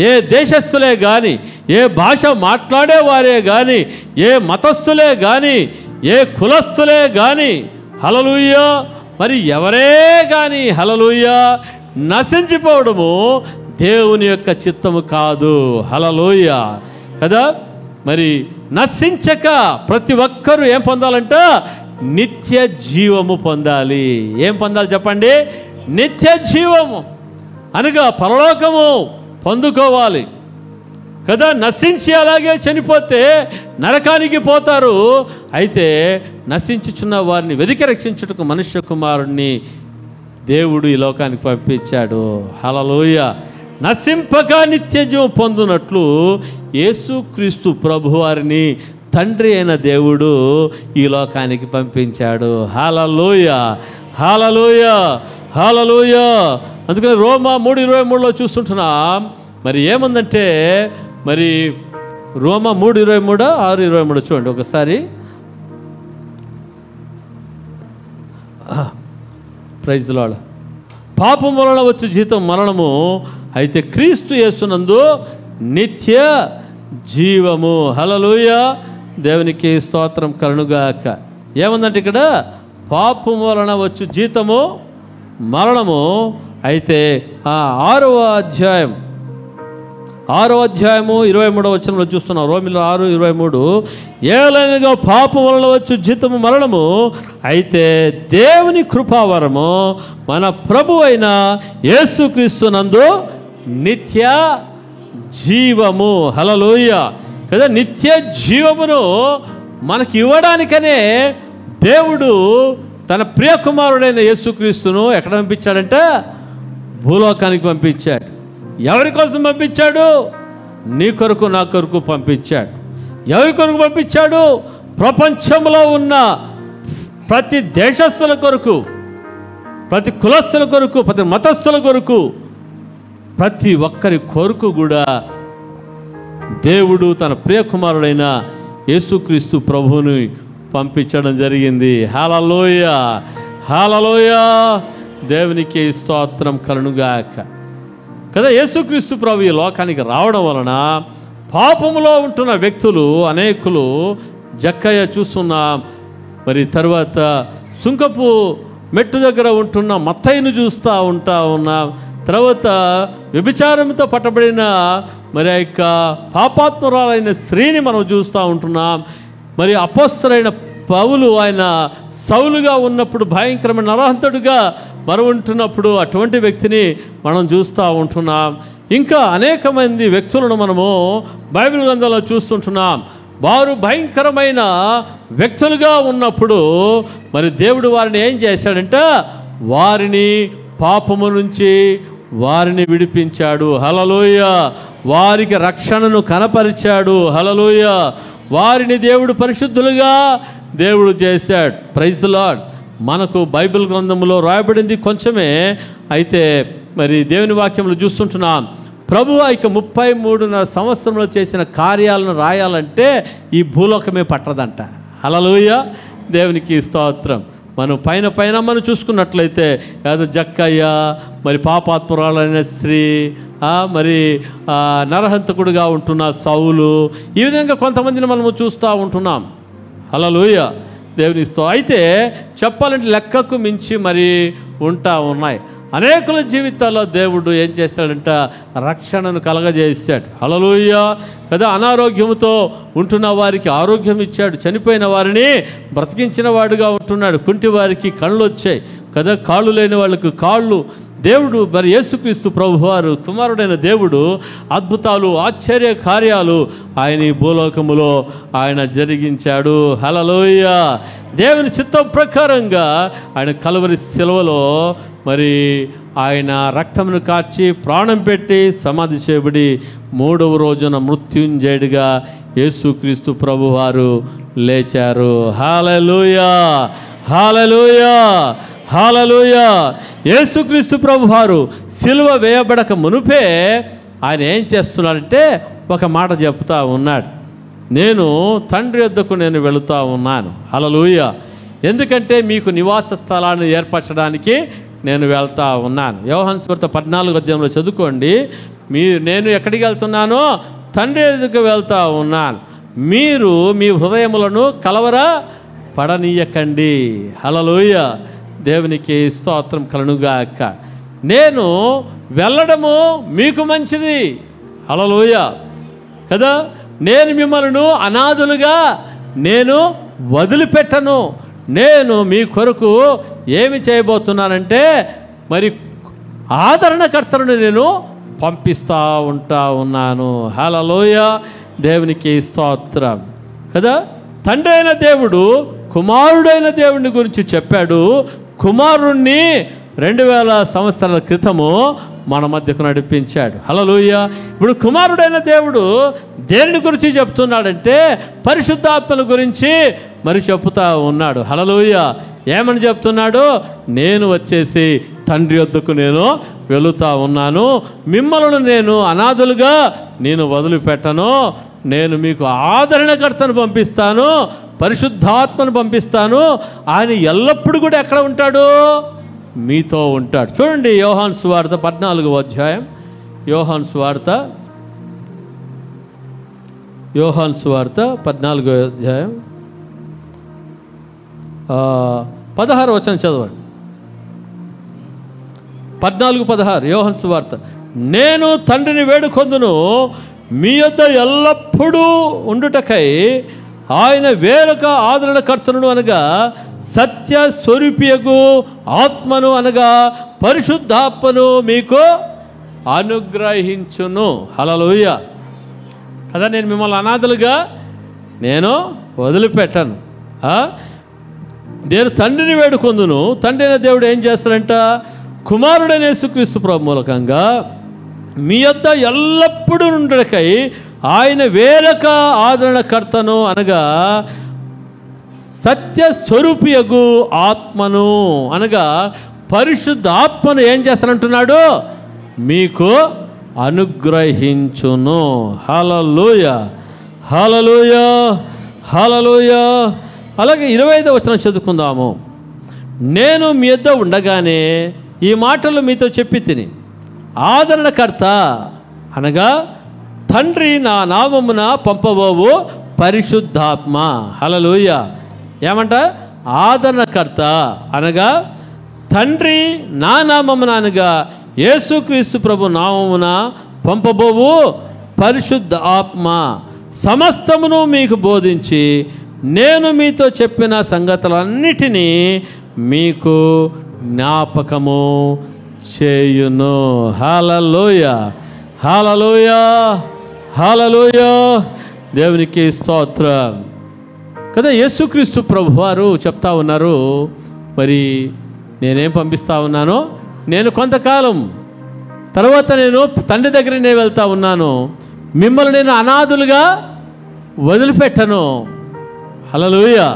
ఏ దేశస్థులే కానీ, ఏ భాష మాట్లాడేవారే కానీ, ఏ మతస్థులే కానీ, ఏ కులస్థులే కానీ, హల్లెలూయా, మరి ఎవరే కానీ హల్లెలూయా నశించిపోవడము దేవుని యొక్క చిత్తము కాదు. హల్లెలూయా కదా. మరి నశించక ప్రతి ఒక్కరూ ఏం పొందాలంట, నిత్య జీవము పొందాలి. ఏం పొందాలి చెప్పండి, నిత్య జీవము అనగా పరలోకము పొందుకోవాలి కదా. నశించి అలాగే చనిపోతే నరకానికి పోతారు. అయితే నశించుచున్న వారిని వెదికి రక్షించుటకు మనుష్య కుమారుణ్ణి దేవుడు ఈ లోకానికి పంపించాడు. హల్లెలూయా. నశింపక నిత్య జీవం పొందునట్లు యేసుక్రీస్తు ప్రభువారిని తండ్రి అయిన దేవుడు ఈ లోకానికి పంపించాడు. హల్లెలూయా, హల్లెలూయా, హల్లెలూయా. అందుకని రోమా 3:23లో చూస్తుంటున్నాం. మరి ఏముందంటే, మరి రోమా 3:23 6:23 చూడండి ఒకసారి. Praise the lord. పాపం వలన వచ్చు జీతం మరణము, అయితే క్రీస్తు యేసునందు నిత్య జీవము. హల్లెలూయా. దేవునికి స్తోత్రం కలుగుగాక. ఏముందంటే ఇక్కడ, పాపం వలన వచ్చు జీతము మరణము, అయితే 6వ అధ్యాయం 23వ వచనంలో చూస్తున్నాం. రోమీయులు 6:23, ఏలైనగా పాపం వలన వచ్చు జీతము మరణము, అయితే దేవుని కృపావరము మన ప్రభు అయిన యేసుక్రీస్తు నందు నిత్య జీవము. హల్లెలూయా కదా. నిత్య జీవమును మనకి ఇవ్వడానికనే దేవుడు తన ప్రియ కుమారుడైన యేసుక్రీస్తును ఎక్కడ పంపించాడంటే, భూలోకానికి పంపించాడు. ఎవరి కోసం పంపించాడు? నీ కొరకు నా కొరకు పంపించాడు. ఎవరి కొరకు పంపించాడు? ప్రపంచంలో ఉన్న ప్రతి దేశస్థుల కొరకు, ప్రతి కులస్థుల కొరకు, ప్రతి మతస్థుల కొరకు, ప్రతి ఒక్కరి కొరకు కూడా దేవుడు తన ప్రియ కుమారుడైన యేసుక్రీస్తు ప్రభువుని పంపించడం జరిగింది. హల్లెలూయా, హల్లెలూయా. దేవునికి స్తోత్రం కలుగుగాక కదా. యేసుక్రీస్తు ప్రభు ఈ లోకానికి రావడం వలన పాపములో ఉంటున్న వ్యక్తులు అనేకులు, జక్కయ్య చూస్తున్నాం, మరి తర్వాత సుంకపు మెట్టు దగ్గర ఉంటున్న మత్తయిని చూస్తూ ఉన్నాం, తర్వాత వ్యభిచారంతో పట్టబడిన మరి ఆ యొక్క పాపాత్మురాలైన స్త్రీని మనం చూస్తూ ఉంటున్నాం. మరి అపోస్తలుడైన పౌలు ఆయన సౌలుగా ఉన్నప్పుడు భయంకరమైన నరహంతుడిగా మనం ఉంటున్నప్పుడు అటువంటి వ్యక్తిని మనం చూస్తూ ఉంటున్నాం. ఇంకా అనేక మంది వ్యక్తులను మనము బైబిల్ గ్రంథంలో చూస్తుంటున్నాం. వారు భయంకరమైన వ్యక్తులుగా ఉన్నప్పుడు మరి దేవుడు వారిని ఏం చేశాడంటే, వారిని పాపము నుంచి వారిని విడిపించాడు. హల్లెలూయా. వారికి రక్షణను కనపరిచాడు. హల్లెలూయా. వారిని దేవుడు పరిశుద్ధులుగా దేవుడు చేశాడు. Praise the lord. మనకు బైబిల్ గ్రంథంలో రాయబడింది కొంచెమే, అయితే మరి దేవుని వాక్యంలో చూస్తుంటున్నాం. ప్రభువు ఇక 33 సంవత్సరంలో చేసిన కార్యాలను రాయాలంటే ఈ భూలోకమే పట్టదంట. హల్లెలూయా. దేవునికి స్తోత్రం. మనం పైన మనం చూసుకున్నట్లయితే ఏదో జక్కయ్య, మరి పాపాత్మురాలైన స్త్రీ, మరి నరహంతకుడుగా ఉంటున్న సౌలు, ఈ విధంగా కొంతమందిని మనము చూస్తూ ఉంటున్నాం. హల్లెలూయా. దేవుని స్తోత్రం. అయితే చెప్పాలంటే లెక్కకు మించి మరి ఉంటా ఉన్నాయి. అనేకుల జీవితాల్లో దేవుడు ఏం చేశాడంట, రక్షణను కలగజేశాడు. హల్లెలూయా కదా. అనారోగ్యంతో ఉంటున్న వారికి ఆరోగ్యం ఇచ్చాడు. చనిపోయిన వారిని బ్రతికించిన వాడుగా ఉంటున్నాడు. కుంటి వారికి కళ్ళు వచ్చాయి కదా, కాళ్ళు లేని వాళ్ళకు కాళ్ళు, దేవుడు మరి యేసుక్రీస్తు ప్రభువారు కుమారుడైన దేవుడు అద్భుతాలు ఆశ్చర్య కార్యాలు ఆయన ఈ భూలోకములో ఆయన జరిగించాడు. హల్లెలూయా. దేవుని చిత్తం ప్రకారంగా ఆయన కల్వరి శిలువలో మరి ఆయన రక్తమును కార్చి ప్రాణం పెట్టి సమాధి చేయబడి 3వ రోజున మృత్యుంజయుడిగా యేసుక్రీస్తు ప్రభువారు లేచారు. హల్లెలూయా, హల్లెలూయా, హల్లెలూయా. యేసుక్రీస్తు ప్రభువారు సిలువ వేయబడక మునుపే ఆయన ఏం చేస్తున్నాడంటే ఒక మాట చెప్తా ఉన్నాడు, నేను తండ్రి యొద్దకు నేను వెళుతూ ఉన్నాను. హల్లెలూయా. ఎందుకంటే మీకు నివాస స్థలాన్ని ఏర్పరచడానికి నేను వెళ్తా ఉన్నాను. యోహాను సువార్త 14వ అధ్యాయంలో చదువుకోండి. నేను ఎక్కడికి వెళ్తున్నానో తండ్రి యొద్దకు వెళ్తా ఉన్నాను, మీరు మీ హృదయములను కలవర పడనీయకండి. హల్లెలూయా. దేవునికి స్తోత్రం కలుగుగాక. నేను వెళ్ళడము మీకు మంచిది. హల్లెలూయా కదా. నేను మిమ్మల్ని అనాథులుగా నేను వదిలిపెట్టను. నేను మీ కొరకు ఏమి చేయబోతున్నానంటే మరి ఆదరణకర్తలను నేను పంపిస్తూ ఉన్నాను. హల్లెలూయా. దేవునికి స్తోత్రం కదా. తండ్రి అయిన దేవుడు కుమారుడైన దేవుని గురించి చెప్పాడు. కుమారుణ్ణి 2000 సంవత్సరాల క్రితము మన మధ్యకు నడిపించాడు. హల్లెలూయా. ఇప్పుడు కుమారుడైన దేవుడు దేని గురించి చెప్తున్నాడంటే పరిశుద్ధాత్మల గురించి మరి చెప్తా ఉన్నాడు. హల్లెలూయా. ఏమని చెప్తున్నాడు? నేను వచ్చేసి తండ్రి వద్దకు నేను వెళుతూ ఉన్నాను, మిమ్మల్ని నేను అనాథులుగా నేను వదిలిపెట్టను, నేను మీకు ఆదరణకర్తను పంపిస్తాను, పరిశుద్ధాత్మను పంపిస్తాను. ఆయన ఎల్లప్పుడూ కూడా ఎక్కడ ఉంటాడు? మీతో ఉంటాడు. చూడండి యోహాను సువార్త 14వ అధ్యాయం. యోహాను సువార్త 14వ అధ్యాయం 16వ వచనం చదవండి. 14:16 యోహాను సువార్త. నేను తండ్రిని వేడుకొందును, మీ యొద్ద ఎల్లప్పుడూ ఉండుటకై ఆయన వేరొక ఆదరణకర్తను అనగా సత్య స్వరూపియగు ఆత్మను అనగా పరిశుద్ధాత్మను మీకు అనుగ్రహించును. హల్లెలూయా కదా. నేను మిమ్మల్ని అనాథలుగా నేను వదిలిపెట్టాను. నేను తండ్రిని వేడుకొందును. తండ్రి అయిన దేవుడు ఏం చేస్తారంట? కుమారుడైన యేసుక్రీస్తు ప్రభు మూలకంగా మీ యొద్ద ఎల్లప్పుడూ ఉండకై ఆయన వేరొక ఆదరణకర్తను అనగా సత్య స్వరూపియగు ఆత్మను అనగా పరిశుద్ధ ఆత్మను ఏం చేస్తానంటున్నాడు? మీకు అనుగ్రహించును. హల్లెలూయా, హల్లెలూయా, హల్లెలూయా. అలాగే 25వ వచనం చదువుకుందాము. నేను మీ యొద్ద ఉండగానే ఈ మాటలు మీతో చెప్పి తిని, ఆదరణకర్త అనగా తండ్రి నా నామమున పంపబోవు పరిశుద్ధాత్మ. హల్లెలూయా. ఏమంట? ఆదరణకర్త అనగా తండ్రి నా నామమున అనగా యేసుక్రీస్తు ప్రభు నామమున పంపబోవు పరిశుద్ధ ఆత్మ సమస్తమును మీకు బోధించి నేను మీతో చెప్పిన సంగతులన్నిటినీ మీకు జ్ఞాపకము చేయును. హల్లెలూయా, హల్లెలూయా, హల్లెలూయా. దేవునికి స్తోత్రం కదా. యేసుక్రీస్తు ప్రభువారు చెప్తా ఉన్నారు, మరి నేనేం పంపిస్తా ఉన్నానో, నేను కొంతకాలం తర్వాత నేను తండ్రి దగ్గర నేను వెళ్తా ఉన్నాను, మిమ్మల్ని నేను అనాథులుగా వదిలిపెట్టను. హల్లెలూయా.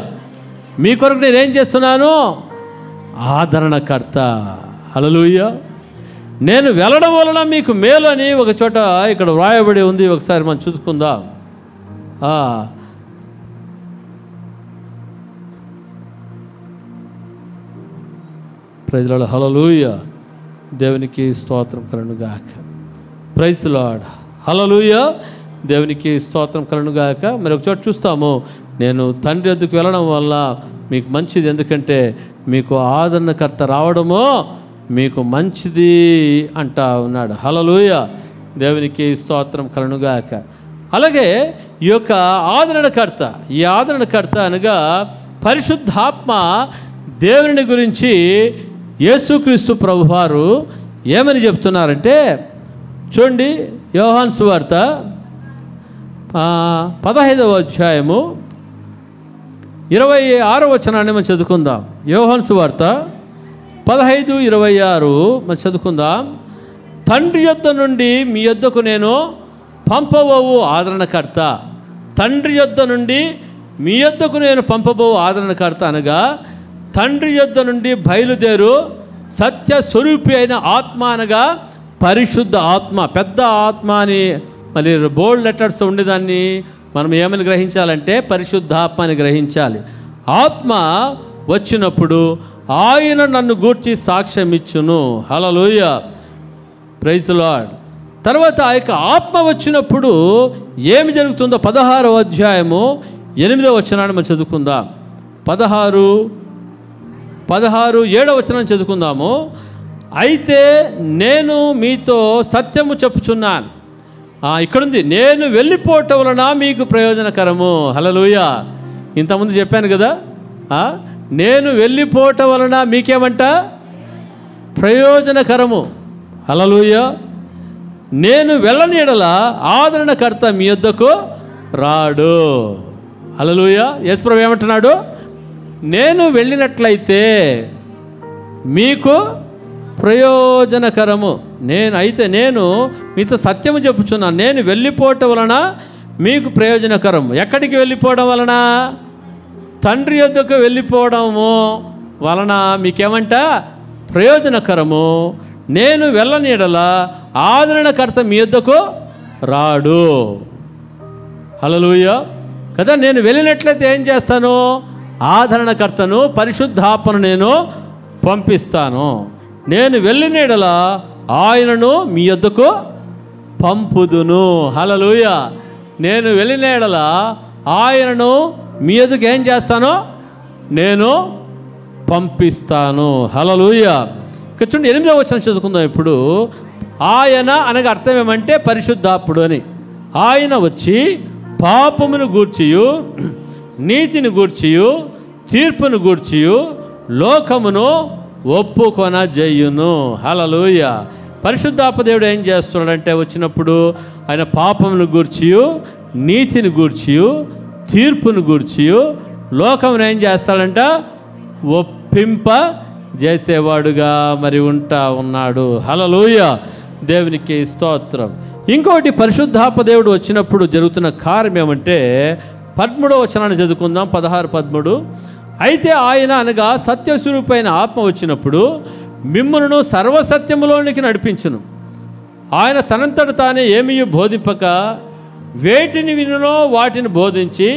మీ కొరకు నేనేం చేస్తున్నాను? ఆదరణకర్త. హల్లెలూయా. నేను వెళ్ళడం వలన మీకు మేలు అని ఒక చోట ఇక్కడ వ్రాయబడి ఉంది. ఒకసారి మనం చూసుకుందాం. Praise Lord. హల్లెలూయా. దేవునికి స్తోత్రం కలుగుగాక. Praise Lord. హల్లెలూయా. దేవునికి స్తోత్రం కలుగుగాక. మరి ఒక చోట చూస్తాము, నేను తండ్రి వద్దకు వెళ్ళడం వల్ల మీకు మంచిది, ఎందుకంటే మీకు ఆదరణకర్త రావడమో మీకు మంచిది అంటా ఉన్నాడు. హల్లెలూయా. దేవునికి స్తోత్రం కలుగుగాక. అలాగే ఈ యొక్క ఆదరణకర్త, ఈ ఆదరణకర్త అనగా పరిశుద్ధాత్మ దేవుని గురించి యేసుక్రీస్తు ప్రభువారు ఏమని చెప్తున్నారంటే చూడండి, యోహాను సువార్త 15వ అధ్యాయము 26వ వచనాన్ని మనం చదువుకుందాం. యోహాను సువార్త 15:26 మనం చదువుకుందాం. తండ్రి యొద్ద నుండి మీ యొద్దకు నేను పంపబోవు ఆదరణకర్త, తండ్రి యొద్ద నుండి మీ యొద్దకు నేను పంపబోవు ఆదరణకర్త అనగా తండ్రి యొద్ద నుండి బయలుదేరు సత్య స్వరూపి అయిన ఆత్మ అనగా పరిశుద్ధ ఆత్మ. పెద్ద ఆత్మ అని మళ్ళీ బోల్డ్ లెటర్స్ ఉండేదాన్ని మనం ఏమని గ్రహించాలంటే పరిశుద్ధాత్మ అని గ్రహించాలి. ఆత్మ వచ్చినప్పుడు ఆయన నన్ను గూర్చి సాక్ష్యం ఇచ్చును. హల్లెలూయా, ప్రైజ్ లార్డ్. తర్వాత ఆ యొక్క ఆత్మ వచ్చినప్పుడు ఏమి జరుగుతుందో 16వ అధ్యాయము 8వ వచనాన్ని మనం చదువుకుందాం. 7వ వచనాన్ని చదువుకుందాము. అయితే నేను మీతో సత్యము చెప్పుచున్నాను. ఇక్కడుంది, నేను వెళ్ళిపోవటం వలన మీకు ప్రయోజనకరము. హల్లెలూయా. ఇంతకుముందు చెప్పాను కదా, నేను వెళ్ళిపోవటం వలన మీకేమంట ప్రయోజనకరము. హల్లెలూయా. నేను వెళ్ళని యెడల ఆదరణకర్త మీ యొద్దకు రాడు. హల్లెలూయా. యేసుప్రభువు ఏమంటున్నాడు? నేను వెళ్ళినట్లయితే మీకు ప్రయోజనకరము. నేను మీతో సత్యము చెప్పుచున్నాను. నేను వెళ్ళిపోవటం వలన మీకు ప్రయోజనకరము. ఎక్కడికి వెళ్ళిపోవడం వలన? తండ్రి యొద్దకు వెళ్ళిపోవడము వలన మీకేమంట ప్రయోజనకరము. నేను వెళ్ళని యెడల ఆదరణకర్త మీ యొద్దకు రాడు. హల్లెలూయా కదా. నేను వెళ్ళినట్లయితే ఏం చేస్తాను? ఆదరణకర్తను పరిశుద్ధాత్మను నేను పంపిస్తాను. నేను వెళ్ళిన యెడల ఆయనను మీ యొద్దకు పంపుదును. హల్లెలూయా. నేను వెళ్ళిన యెడల ఆయనను మీ యొద్దకు ఏం చేస్తాను? నేను పంపిస్తాను. హల్లెలూయా. ఇక్కడ చూడండి, 8వ వచనం చదువుకుందాం ఇప్పుడు. ఆయన అనగా అర్థం ఏమంటే పరిశుద్ధాత్ముడు అని. ఆయన వచ్చి పాపమును గూర్చియు నీతిని గూర్చియు తీర్పును గూర్చియు లోకమును ఒప్పుకొన జయ్యును. హల్లెలూయా. పరిశుద్ధాత్మ దేవుడు ఏం చేస్తున్నాడంటే వచ్చినప్పుడు ఆయన పాపమును గూర్చియు నీతిని గూర్చియు తీర్పును గూర్చియు లోకమును ఏం చేస్తాడంట? ఒప్పింప చేసేవాడుగా మరి ఉంటా ఉన్నాడు. హల్లెలూయా. దేవునికి స్తోత్రం. ఇంకోటి, పరిశుద్ధాత్మ దేవుడు వచ్చినప్పుడు జరుగుతున్న కార్యం ఏమంటే 13వ వచనాన్ని చదువుకుందాం. 16-13. అయితే ఆయన అనగా సత్యస్వరూపైన ఆత్మ వచ్చినప్పుడు మిమ్ములను సర్వసత్యములోనికి నడిపించును. ఆయన తనంతట తానే ఏమీ బోధింపక వేటిని వినునో వాటిని బోధించి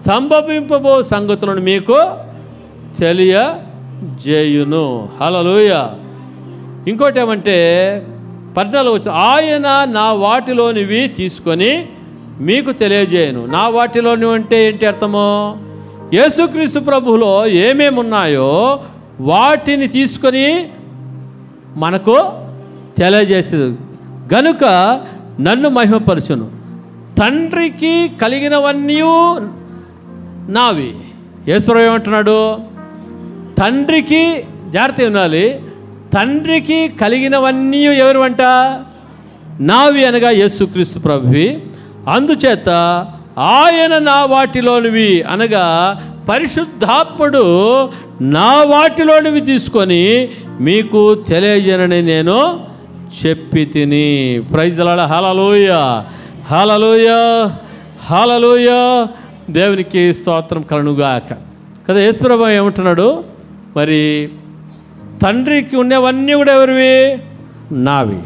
సంభవింపబో సంగతులను మీకు తెలియజేయును. హల్లెలూయా. ఇంకోటి ఏమంటే 14వ వచనం, ఆయన నా వాటిలోనివి తీసుకొని మీకు తెలియజేయను. నా వాటిలోనివి అంటే ఏంటి అర్థము? యేసుక్రీస్తు ప్రభువులో ఏమేమి ఉన్నాయో వాటిని తీసుకొని మనకు తెలియజేసేది గనుక నన్ను మహిమపరచును. తండ్రికి కలిగినవన్నీ నావి. యేసుప్రభువు ఏమంటున్నాడు? తండ్రికి, జాగ్రత్త వినాలి, తండ్రికి కలిగినవన్నీ ఎవరు అంట? నావి అనగా యేసుక్రీస్తు ప్రభువి. అందుచేత ఆయన నా వాటిలోనివి అనగా పరిశుద్ధాత్ముడు నా వాటిలోనివి తీసుకొని మీకు తెలియజేయనని నేను చెప్పి తిని. Praise the Lord. Hallelujah, hallelujah, hallelujah. దేవునికి స్తోత్రం కలుగుగాక కదా. యేసుప్రభువు ఏమంటున్నాడు? మరి తండ్రికి ఉన్నవన్నీ కూడా ఎవరివి? నావి.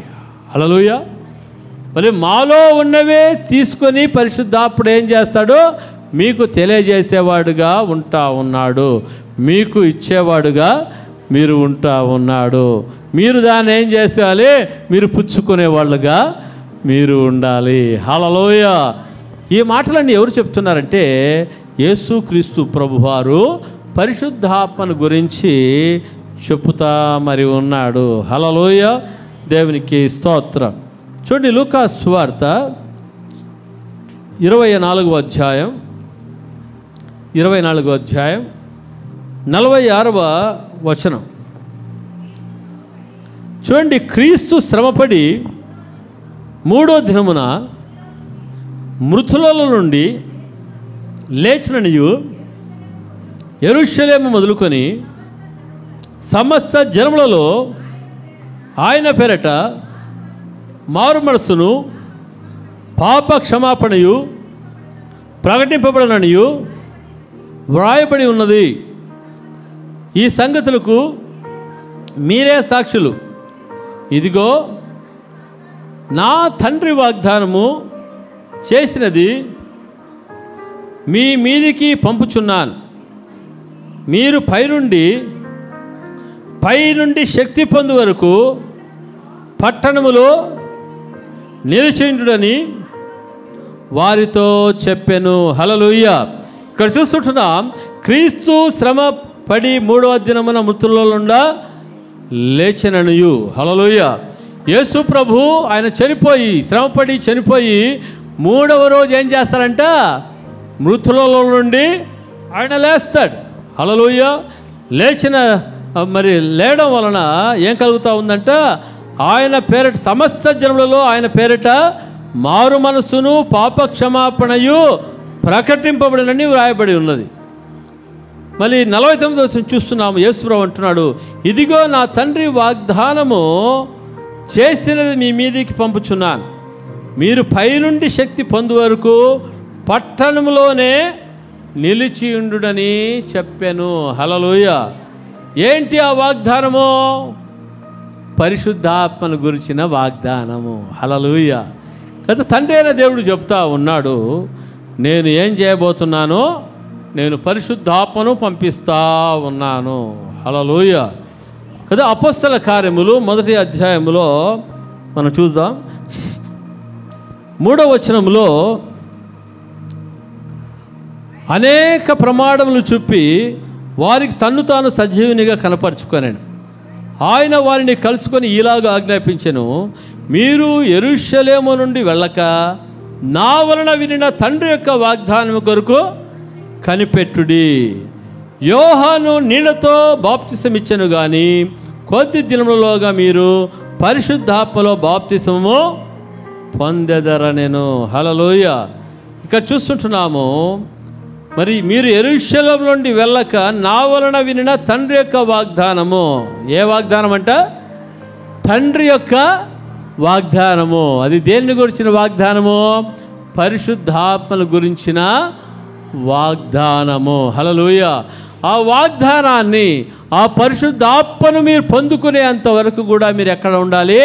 హల్లెలూయా. మరి మాలో ఉన్నవే తీసుకొని పరిశుద్ధాత్ముడు ఏం చేస్తాడు? మీకు తెలియజేసేవాడుగా ఉంటా ఉన్నాడు, మీకు ఇచ్చేవాడుగా మీరు ఉంటా ఉన్నాడు. మీరు దాన్ని ఏం చేసేయాలి? మీరు పుచ్చుకునే వాళ్ళుగా మీరు ఉండాలి. హల్లెలూయా. ఈ మాటలన్నీ ఎవరు చెప్తున్నారంటే యేసుక్రీస్తు ప్రభువారు పరిశుద్ధాత్మను గురించి చెప్పుతా మరి ఉన్నాడు. హల్లెలూయా. దేవునికి స్తోత్రం. చూడండి, లూకా సువార్త 24వ అధ్యాయం 46వ వచనం. చూడండి, క్రీస్తు శ్రమపడి 3వ దినమున మృతులలో నుండి లేచిననియు యెరూషలేము మొదలుకొని సమస్త జనములలో ఆయన పేరట మారుమనస్సును పాప క్షమాపణయు ప్రకటింపబడననియు వ్రాయబడి ఉన్నది. ఈ సంగతులకు మీరే సాక్షులు. ఇదిగో నా తండ్రి వాగ్దానము చేసినది మీ మీదికి పంపుచున్నాను. మీరు పైనుండి శక్తి పొందు వరకు పట్టణములో నిలిచిండుడని వారితో చెప్పెను. హల్లెలూయా. ఇక్కడ చూస్తుంటున్నాం, క్రీస్తు శ్రమ పడి 3వ దినమున మృతులలో నుండా లేచెననియు. హల్లెలూయా. యేసు ప్రభు ఆయన శ్రమపడి చనిపోయి 3వ రోజు ఏం చేస్తారంట? మృతులలో నుండి ఆయన లేస్తాడు. హల్లెలూయా. లేయడం వలన ఏం కలుగుతూ ఉందంట? ఆయన పేరట సమస్త జనములలో ఆయన పేరట మారు మనస్సును పాప క్షమాపణయు ప్రకటింపబడినని వ్రాయబడి ఉన్నది. మళ్ళీ 49వ వచనం చూస్తున్నాము. యేసుప్రభు అంటున్నాడు, ఇదిగో నా తండ్రి వాగ్దానము చేసినది మీ మీదికి పంపుచున్నాను. మీరు పైనుండి శక్తి పొందు వరకు పట్టణంలోనే నిలిచి ఉండుడని చెప్పాను. హల్లెలూయా. ఏంటి ఆ వాగ్దానము? పరిశుద్ధాత్మను గురించిన వాగ్దానము. హల్లెలూయా. కదా, తండ్రి అయిన దేవుడు చెప్తా ఉన్నాడు, నేను ఏం చేయబోతున్నానో, నేను పరిశుద్ధాత్మను పంపిస్తా ఉన్నాను. హల్లెలూయా. కదా, అపొస్తల కార్యములు 1వ అధ్యాయములో మనం చూద్దాం. 3వ వచనంలో అనేక ప్రమాణములు చూపి వారికి తన్ను తాను సజీవునిగా కనపరుచుకొనాడు. ఆయన వారిని కలుసుకొని ఇలాగ ఆజ్ఞాపించెను, మీరు యెరూషలేము నుండి వెళ్ళక నా వలన వినిన తండ్రి యొక్క వాగ్దానము కొరకు కనిపెట్టుడి. యోహాను నీళ్లతో బాప్తిసం ఇచ్చెను కానీ కొద్ది దినములలోగా మీరు పరిశుద్ధాత్మలో బాప్తిసము పొందెదరనెను. హల్లెలూయా. ఇక్కడ చూస్తుంటున్నాము, మరి మీరు యెరూషలేము నుండి వెళ్ళక నా వలన వినిన తండ్రి యొక్క వాగ్దానము. ఏ వాగ్దానం అంట? తండ్రి యొక్క వాగ్దానము. అది దేన్ని గురించిన వాగ్దానము? పరిశుద్ధాత్మల గురించిన వాగ్దానము. హల్లెలూయా. ఆ వాగ్దానాన్ని, ఆ పరిశుద్ధాత్మను మీరు పొందుకునేంత వరకు కూడా మీరు ఎక్కడ ఉండాలి?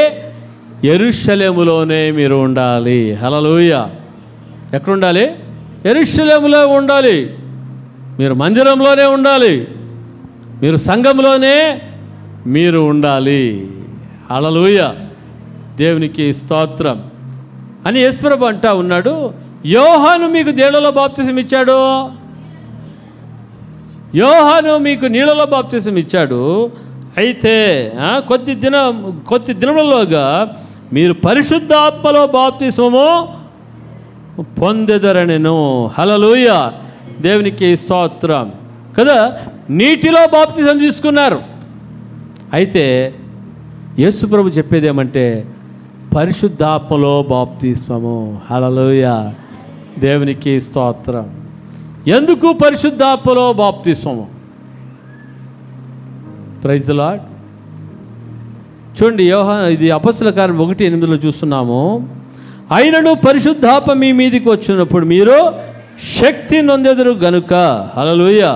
యెరూషలేములోనే మీరు ఉండాలి. హల్లెలూయా. ఎక్కడ ఉండాలి? యెరూషలేములో ఉండాలి. మీరు మందిరంలోనే ఉండాలి. మీరు సంఘంలోనే మీరు ఉండాలి. హల్లెలూయా. దేవునికి స్తోత్రం అని యేసుప్రభు అంటా ఉన్నాడు. యోహాను మీకు నీళ్లలో బాప్తిసం ఇచ్చాడు. యోహాను మీకు నీళ్లలో బాప్తిసం ఇచ్చాడు. అయితే కొద్ది దినములలోగా మీరు పరిశుద్ధాత్మలో బాప్తిసము పొందెదరనెను. హల్లెలూయా. దేవునికి స్తోత్రం. కదా, నీటిలో బాప్తిసం తీసుకున్నారు. అయితే యేసుప్రభు చెప్పేది ఏమంటే పరిశుద్ధాత్మలో బాప్తిస్మము. హల్లెలూయా. దేవునికి స్తోత్రం. ఎందుకు పరిశుద్ధాత్మలో బాప్తిస్మము? Praise the lord. చూడండి, ఇది అపొస్తలుల కార్యం 1:8 చూస్తున్నాము. అయినను పరిశుద్ధాత్మ మీ మీదికి వచ్చినప్పుడు మీరు శక్తి నొందెదరు గనుక. హల్లెలూయా.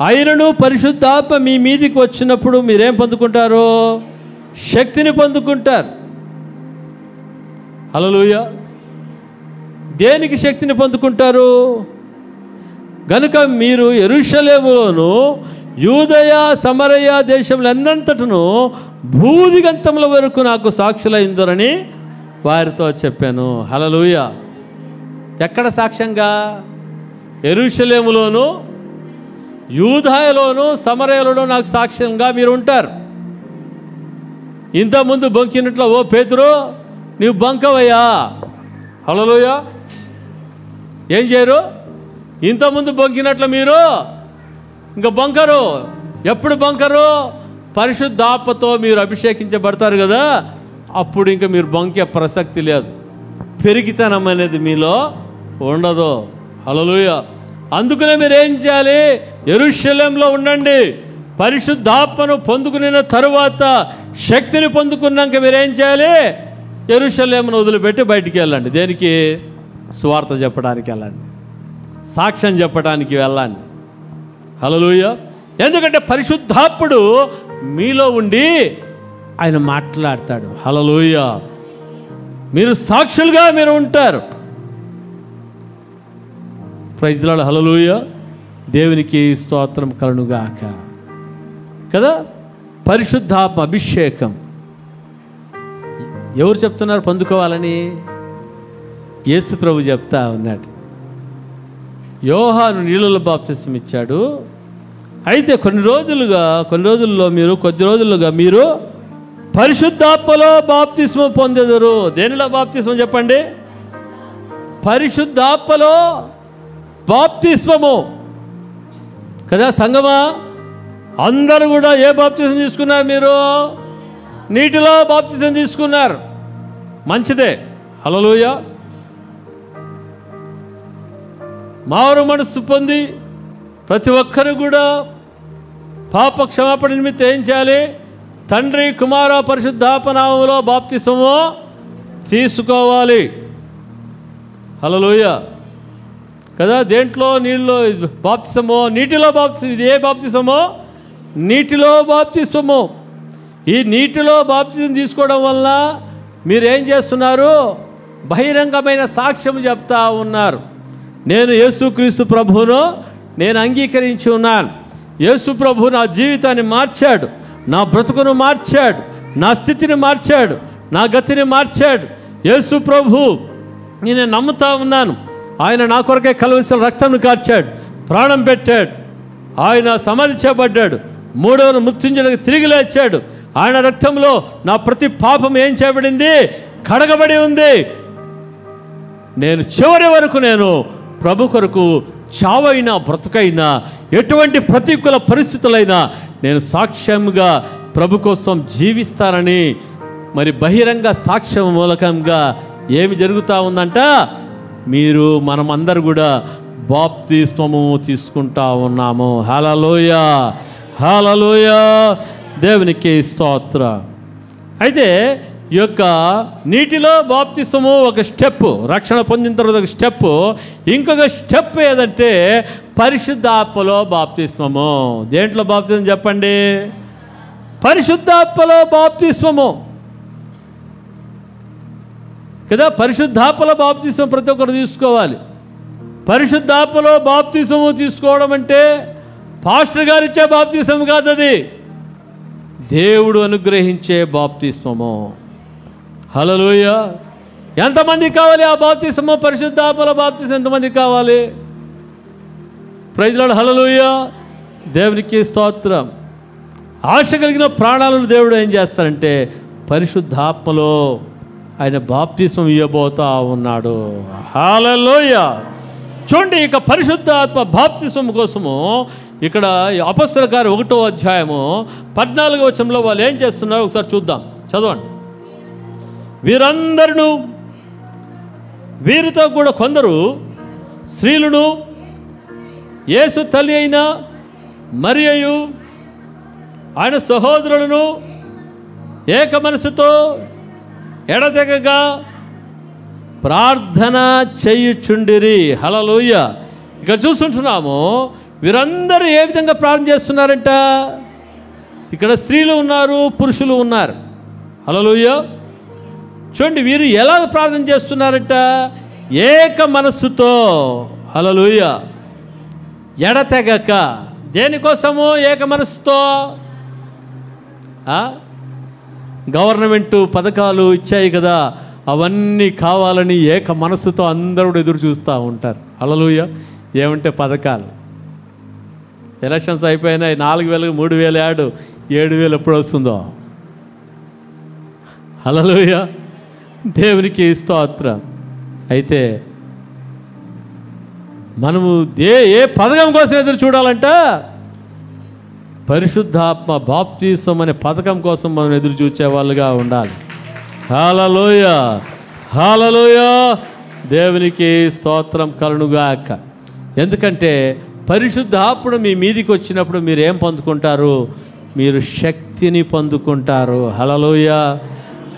అయినను పరిశుద్ధాత్మ మీ మీదికి వచ్చినప్పుడు మీరేం పొందుకుంటారు? శక్తిని పొందుకుంటారు. హల్లెలూయా. దేనికి శక్తిని పొందుకుంటారు? గనుక మీరు యెరూషలేములోను యూదయ సమరయ దేశములందంతటను భూదిగంతముల వరకు నాకు సాక్షులైందరని వారితో చెప్పాను. హల్లెలూయా. ఎక్కడ సాక్ష్యంగా? యెరూషలేములోను యూదాయలోను సమరయలోను నాకు సాక్ష్యంగా మీరు ఉంటారు. ఇంతకుముందు బొంకినట్లు, ఓ పేతురు నీవు బంకవయ్యా. హల్లెలూయా. ఏం చేయరు? ఇంతకుముందు బొంకినట్లు మీరు ఇంకా బంకరు. ఎప్పుడు బంకరు? పరిశుద్ధాత్మతో మీరు అభిషేకించబడతారు కదా, అప్పుడు ఇంకా మీరు బొంకే ప్రసక్తి లేదు. పెరిగితనం అనేది మీలో ఉండదు. హల్లెలూయా. అందుకనే మీరు ఏం చేయాలి? యెరూషలేములో ఉండండి. పరిశుద్ధాత్మను పొందుకున్న తరువాత, శక్తిని పొందుకున్నాక మీరేం చేయాలి? యెరూషలేమును వదిలిపెట్టి బయటికి వెళ్ళండి. దేనికి? సువార్త చెప్పడానికి వెళ్ళండి, సాక్ష్యం చెప్పడానికి వెళ్ళండి. హల్లెలూయా. ఎందుకంటే పరిశుద్ధాత్ముడు మీలో ఉండి ఆయన మాట్లాడతాడు. హల్లెలూయా. మీరు సాక్షులుగా మీరు ఉంటారు. Praise the Lord. హల్లెలూయా. దేవునికి స్తోత్రం కలుగుగాక. కదా, పరిశుద్ధాత్మ అభిషేకం ఎవరు చెప్తున్నారు పొందుకోవాలని? యేసు ప్రభు చెప్తా ఉన్నాడు. యోహాను నీళ్ళలో బాప్తిసం ఇచ్చాడు. అయితే కొద్ది రోజులుగా మీరు పరిశుద్ధాత్మలో బాప్తిస్మం పొందెదరు. దేనిలో బాప్తిస్మం చెప్పండి? పరిశుద్ధాత్మలో బాప్తిస్మము. కదా సంగమా, అందరూ కూడా ఏ బాప్తిస్మం తీసుకున్నారు? మీరు నీటిలో బాప్తిస్మం తీసుకున్నారు. మంచిదే. హల్లెలూయా. మారు మనస్సు పొంది ప్రతి ఒక్కరు కూడా పాప క్షమాపణ నిమిత్తం ఏం చేయాలి? తండ్రి కుమార పరిశుద్ధాత్మ నామములో బాప్తిస్మము తీసుకోవాలి. హల్లెలూయా. కదా, దేంట్లో? నీళ్ళలో బాప్తిస్మము, నీటిలో బాప్తిస్మం. ఇది ఏ బాప్తిస్మము? నీటిలో బాప్తిస్మము. ఈ నీటిలో బాప్తిస్మం తీసుకోవడం వల్ల మీరేం చేస్తున్నారు? బహిరంగమైన సాక్ష్యం చెప్తా ఉన్నారు. నేను యేసుక్రీస్తు ప్రభువును నేను అంగీకరించి ఉన్నాను. యేసు ప్రభు నా జీవితాన్ని మార్చాడు, నా బ్రతుకును మార్చాడు, నా స్థితిని మార్చాడు, నా గతిని మార్చాడు. యేసు ప్రభు నేను నమ్ముతా ఉన్నాను. ఆయన నా కొరకే కలవలసిన రక్తంను కార్చాడు, ప్రాణం పెట్టాడు. ఆయన సమాధి చేయబడ్డాడు, మూడవ మృత్యుంజయునికి తిరిగి లేచాడు. ఆయన రక్తంలో నా ప్రతి పాపం ఏం చేయబడింది? కడగబడి ఉంది. నేను చివరి వరకు నేను ప్రభు కొరకు చావైనా బ్రతుకైనా ఎటువంటి ప్రతికూల పరిస్థితులైనా నేను సాక్ష్యంగా ప్రభు కోసం జీవిస్తానని మరి బహిరంగ సాక్ష్యం మూలకంగా ఏమి జరుగుతూ ఉందంట? మనమందరూ కూడా బాప్తిస్మము తీసుకుంటా ఉన్నాము. హల్లెలూయా, హల్లెలూయా. దేవునికి స్తోత్రం. అయితే ఈ యొక్క నీటిలో బాప్తిస్మము ఒక స్టెప్, రక్షణ పొందిన తర్వాత ఒక స్టెప్. ఇంకొక స్టెప్ ఏదంటే పరిశుద్ధాత్మలో బాప్తిస్మము. దేంట్లో బాప్తిస్మం చెప్పండి? పరిశుద్ధాత్మలో బాప్తిస్మము. కదా, పరిశుద్ధాత్మలో బాప్తిస్మం ప్రతి ఒక్కరు తీసుకోవాలి. పరిశుద్ధాత్మలో బాప్తిస్మము తీసుకోవడం అంటే పాస్టర్ గారు ఇచ్చే బాప్తిస్మం కాదు, అది దేవుడు అనుగ్రహించే బాప్తిస్మము. హల్లెలూయా. ఎంతమంది కావాలి ఆ బాప్తిస్మము? పరిశుద్ధాత్మలో బాప్తిస్మం ఎంతమంది కావాలి? Praise the Lord. హల్లెలూయా. దేవునికి స్తోత్రం. ఆశ కలిగిన ప్రాణాలను దేవుడు ఏం చేస్తారంటే పరిశుద్ధాత్మలో ఆయన బాప్తిస్మం ఇవ్వబోతా ఉన్నాడు. హల్లెలూయా. చూడండి, ఇక పరిశుద్ధాత్మ బాప్తిస్మం కోసము ఇక్కడ అపొస్తలుల కార్యం 1వ అధ్యాయము 14వ వచనంలో వాళ్ళు ఏం చేస్తున్నారో ఒకసారి చూద్దాం. చదవండి. వీరందరూ, వీరితో కూడా కొందరు స్త్రీలను, యేసు తల్లి అయిన మరియయు ఆయన సహోదరులను ఏక మనసుతో ఎడతెగగా ప్రార్థన చేయుచుండిరి. హల్లెలూయా. ఇక చూస్తుంటున్నాము వీరందరూ ఏ విధంగా ప్రార్థన చేస్తున్నారంట? ఇక్కడ స్త్రీలు ఉన్నారు, పురుషులు ఉన్నారు. హల్లెలూయా. చూడండి, వీరు ఎలా ప్రార్థన చేస్తున్నారంట? ఏక మనస్సుతో. హల్లెలూయా. ఎడతెగక. దేనికోసము ఏక మనస్సుతో? గవర్నమెంట్ పథకాలు ఇచ్చాయి కదా, అవన్నీ కావాలని ఏక మనస్సుతో అందరూ ఎదురు చూస్తూ ఉంటారు. హల్లెలూయా. ఏమంటే పథకాలు, ఎలక్షన్స్ అయిపోయినాయి, 4,000 3,000 యాడ్, 7,000 ఎప్పుడు వస్తుందో. హల్లెలూయా. దేవునికి స్తోత్రం. అయితే మనము ఏ పథకం కోసం ఎదురు చూడాలంట? పరిశుద్ధాత్మ బాప్తిసం అనే పథకం కోసం మనం ఎదురు చూసే వాళ్ళుగా ఉండాలి. హల్లెలూయా, హల్లెలూయా, దేవునికి స్తోత్రం కలుగుగాక. ఎందుకంటే పరిశుద్ధాత్ముడు మీ మీదికి వచ్చినప్పుడు మీరు ఏం పొందుకుంటారు? మీరు శక్తిని పొందుకుంటారు. హల్లెలూయా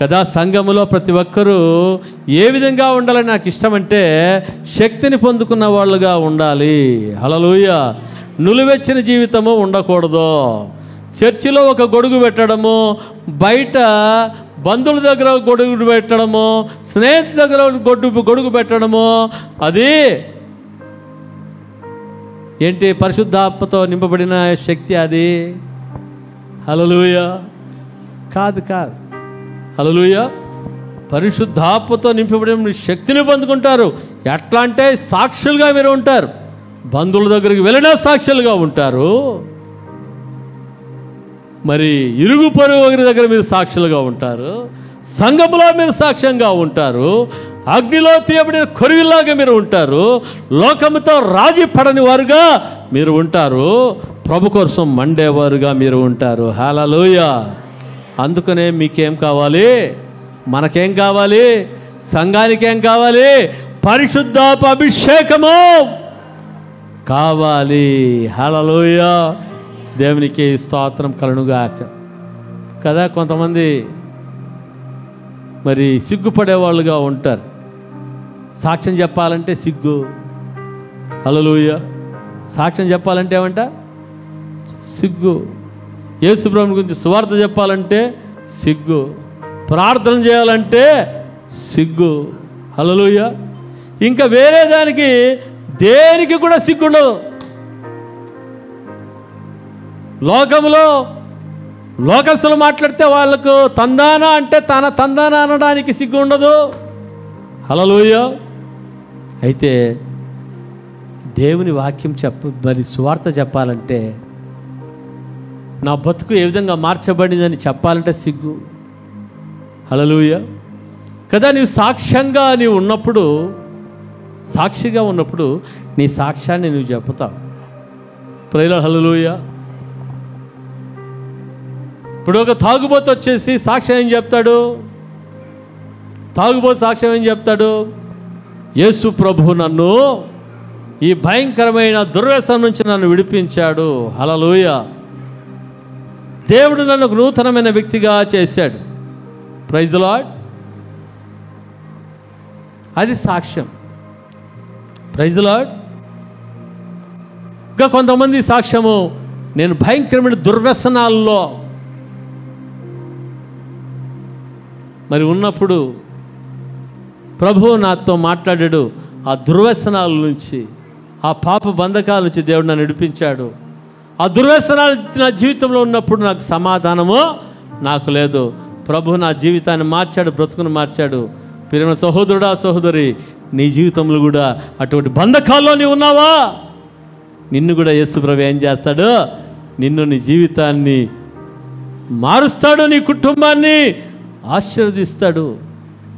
కదా. సంఘములో ప్రతి ఒక్కరూ ఏ విధంగా ఉండాలని నాకు ఇష్టమంటే శక్తిని పొందుకున్న వాళ్ళుగా ఉండాలి. హల్లెలూయా. నులివెచ్చిన జీవితము ఉండకూడదు. చర్చిలో ఒక గొడుగు పెట్టడము, బయట బంధువుల దగ్గర గొడుగు పెట్టడము, స్నేహితుల దగ్గర గొడుగు పెట్టడము, అది ఏంటి? పరిశుద్ధాత్మతో నింపబడిన శక్తి అది? హల్లెలూయా కాదు, కాదు. హల్లెలూయా. పరిశుద్ధాత్మతో నింపబడిన శక్తిని పొందుకుంటారు. ఎట్లా అంటే సాక్షులుగా మీరు ఉంటారు. బంధువుల దగ్గరికి వెళ్ళినా సాక్షులుగా ఉంటారు. మరి ఇరుగు పొరుగు ఒకరి దగ్గర మీరు సాక్షులుగా ఉంటారు. సంఘములో మీరు సాక్ష్యంగా ఉంటారు. అగ్నిలో తీయబడిన కొరివిలాగా మీరు ఉంటారు. లోకముతో రాజీ పడని వారుగా మీరు ఉంటారు. ప్రభు కోసం మండేవారుగా మీరు ఉంటారు. హల్లెలూయా. అందుకనే మీకేం కావాలి? మనకేం కావాలి? సంఘానికి ఏం కావాలి? పరిశుద్ధాత్మ అభిషేకము కావాలి. హల్లెలూయా. దేవునికి స్తోత్రం కలుగుగాక కదా. కొంతమంది మరి సిగ్గుపడేవాళ్ళుగా ఉంటారు. సాక్ష్యం చెప్పాలంటే సిగ్గు. హల్లెలూయా. సాక్ష్యం చెప్పాలంటే ఏమంట? సిగ్గు. యేసు ప్రభువుని గురించి సువార్త చెప్పాలంటే సిగ్గు. ప్రార్థన చేయాలంటే సిగ్గు. హల్లెలూయా. ఇంకా వేరే దానికి దేనికి కూడా సిగ్గుండదు. లోకంలో లోకస్తులు మాట్లాడితే వాళ్ళకు తందానా అంటే తన తందానా అనడానికి సిగ్గు ఉండదు. హల్లెలూయా. అయితే దేవుని వాక్యం మరి సువార్త చెప్పాలంటే, నా బతుకు ఏ విధంగా మార్చబడిందని చెప్పాలంటే సిగ్గు. హల్లెలూయా కదా. నీవు సాక్ష్యంగా నీవు ఉన్నప్పుడు, సాక్షిగా ఉన్నప్పుడు నీ సాక్ష్యాన్ని నువ్వు చెప్తావు. Praise Lord. హల్లెలూయా. ఇప్పుడు ఒక తాగుబోతు వచ్చేసి సాక్ష్యం ఏం చెప్తాడు? తాగుబోతు సాక్ష్యం ఏం చెప్తాడు? యేసు ప్రభు నన్ను ఈ భయంకరమైన దుర్వ్యసనం నుంచి నన్ను విడిపించాడు. హల్లెలూయా. దేవుడు నన్ను ఒక నూతనమైన వ్యక్తిగా చేశాడు. Praise lord. అది సాక్ష్యం. Praise lord. ఇంకా కొంతమంది సాక్ష్యము, నేను భయంకరమైన దుర్వ్యసనాల్లో మరి ఉన్నప్పుడు ప్రభువు నాతో మాట్లాడాడు. ఆ దుర్వ్యసనాల నుంచి, ఆ పాప బంధకాల నుంచి దేవుడు నన్ను విడిపించాడు. ఆ దుర్వ్యసనాలు నా జీవితంలో ఉన్నప్పుడు నాకు సమాధానము నాకు లేదు. ప్రభు నా జీవితాన్ని మార్చాడు, బ్రతుకును మార్చాడు. ప్రియమైన సహోదరుడా, సహోదరి, నీ జీవితంలో కూడా అటువంటి బంధకాల్లో నీవు ఉన్నావా? నిన్ను కూడా యేసు ప్రభు ఏం చేస్తాడు? నిన్ను, నీ జీవితాన్ని మారుస్తాడు, నీ కుటుంబాన్ని ఆశీర్వదిస్తాడు.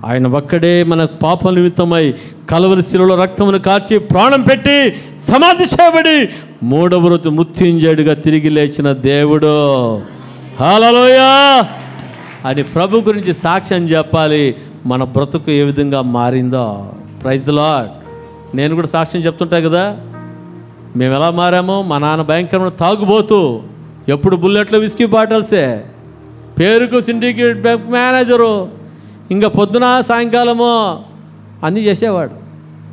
ఆయన ఒక్కడే మన పాపం నిమిత్తమై కలవరి శిలువలో రక్తమును కార్చి ప్రాణం పెట్టి సమాధి చేయబడి మూడవ రోజు మృత్యుంజయుడిగా తిరిగి లేచిన దేవుడు. హల్లెలూయా అని ప్రభు గురించి సాక్ష్యం చెప్పాలి. మన బ్రతుకు ఏ విధంగా మారిందో. Praise the lord. నేను కూడా సాక్ష్యం చెప్తుంటా కదా. మేము ఎలా మారామో, మా నాన్న భయంకరమైన తాగుబోతూ, ఎప్పుడు బుల్లెట్లో విస్కీ బాటిల్సే, పేరుకు సిండికేట్ బ్యాంక్ మేనేజరు, ఇంకా పొద్దున సాయంకాలము అన్నీ చేసేవాడు.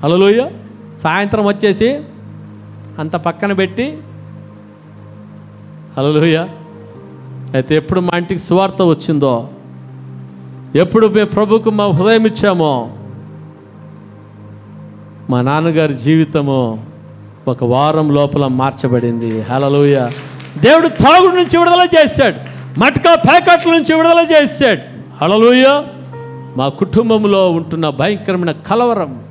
హల్లెలూయా. సాయంత్రం వచ్చేసి అంత పక్కన పెట్టి, హల్లెలూయా. అయితే ఎప్పుడు మా ఇంటికి సువార్త వచ్చిందో, ఎప్పుడు మేము ప్రభుకు మా హృదయం ఇచ్చామో, మా నాన్నగారి జీవితము ఒక వారం లోపల మార్చబడింది. హల్లెలూయా. దేవుడు తాగుడు నుంచి విడుదల చేశాడు, మట్కా ప్యాకెట్ల నుంచి విడుదల చేశాడు. హల్లెలూయా. మా కుటుంబంలో ఉంటున్న భయంకరమైన కలవరం,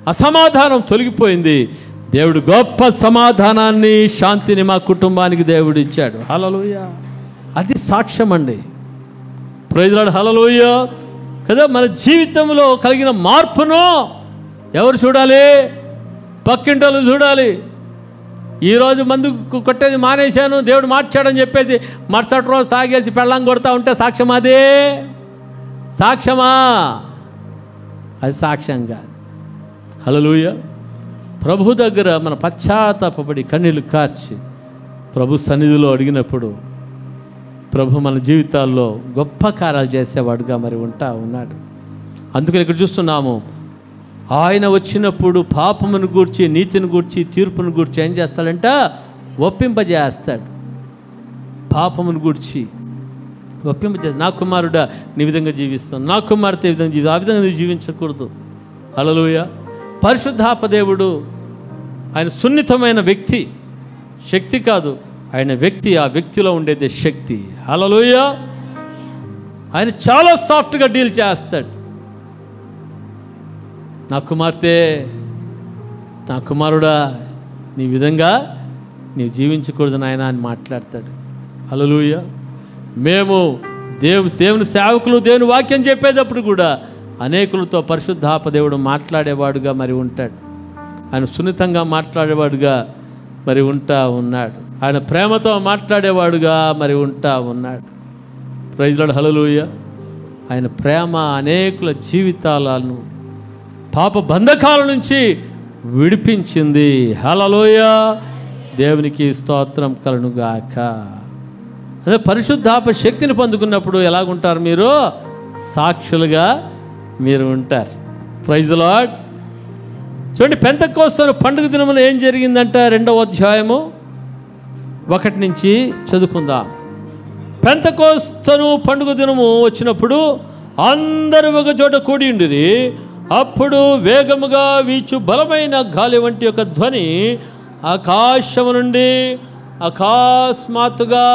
అసమాధానం తొలగిపోయింది. దేవుడు గొప్ప సమాధానాన్ని, శాంతిని మా కుటుంబానికి దేవుడు ఇచ్చాడు. హల్లెలూయా. అది సాక్ష్యం అండి. Praise the Lord. హల్లెలూయా కదా. మన జీవితంలో కలిగిన మార్పును ఎవరు చూడాలి? పక్కింటోళ్ళు చూడాలి. ఈరోజు మందు కొట్టేది మానేశాను, దేవుడు మార్చాడని చెప్పేసి మరుసటి రోజు తాగేసి పెళ్ళాం కొడతా ఉంటే సాక్ష్యం అదే? సాక్ష్యమా? అది సాక్ష్యం కాదు. హల్లెలూయా. ప్రభు దగ్గర మన పశ్చాత్తాపపడి కన్నీళ్లు కార్చి ప్రభు సన్నిధిలో అడిగినప్పుడు ప్రభు మన జీవితాల్లో గొప్ప కార్యాలు చేసేవాడుగా మరి ఉంటా ఉన్నాడు. అందుకని ఇక్కడ చూస్తున్నాము, ఆయన వచ్చినప్పుడు పాపమును గూర్చి, నీతిని గూర్చి, తీర్పును గూర్చి ఏం చేస్తాడంట? ఒప్పింపజేస్తాడు. పాపమును గూర్చి ఒప్పింపజేస్తాడు. నా కుమారుడా నీ విధంగా జీవిస్తాను, నా కుమార్తె ఈ విధంగా జీవి, ఆ విధంగా నువ్వు జీవించకూడదు. హల్లెలూయా. పరిశుద్ధాత్మదేవుడు ఆయన సున్నితమైన వ్యక్తి, శక్తి కాదు, ఆయన వ్యక్తి. ఆ వ్యక్తిలో ఉండేదే శక్తి. హల్లెలూయా. ఆయన చాలా సాఫ్ట్గా డీల్ చేస్తాడు. నా కుమార్తె, నా కుమారుడా నీ విధంగా నీవు జీవించకూడదు నాయన అని మాట్లాడతాడు. హల్లెలూయా. మేము దేవుని సేవకులు దేవుని వాక్యం చెప్పేటప్పుడు కూడా అనేకులతో పరిశుద్ధాత్మదేవుడు మాట్లాడేవాడుగా మరి ఉంటాడు. ఆయన సున్నితంగా మాట్లాడేవాడుగా మరి ఉంటా ఉన్నాడు. ఆయన ప్రేమతో మాట్లాడేవాడుగా మరి ఉంటా ఉన్నాడు. Praise Lord. హల్లెలూయా. ఆయన ప్రేమ అనేకుల జీవితాలను పాప బంధకాల నుంచి విడిపించింది. హల్లెలూయా. దేవునికి స్తోత్రం కలుగుగాక. అదే పరిశుద్ధాత్మ శక్తిని పొందుకున్నప్పుడు ఎలాగుంటారు? మీరు సాక్షులుగా మీరు ఉంటారు. Praise the lord. చూడండి, పెంతెకోస్తు పండుగ దినమున ఏం జరిగిందంట? 2వ అధ్యాయము 1 నుంచి చదువుకుందాం. పెంతెకోస్తు పండుగ దినము వచ్చినప్పుడు అందరూ ఒక చోట కూడి ఉండిరి. అప్పుడు వేగముగా వీచు బలమైన గాలి వంటి ఒక ధ్వని ఆకాశము నుండి అకస్మాత్తుగా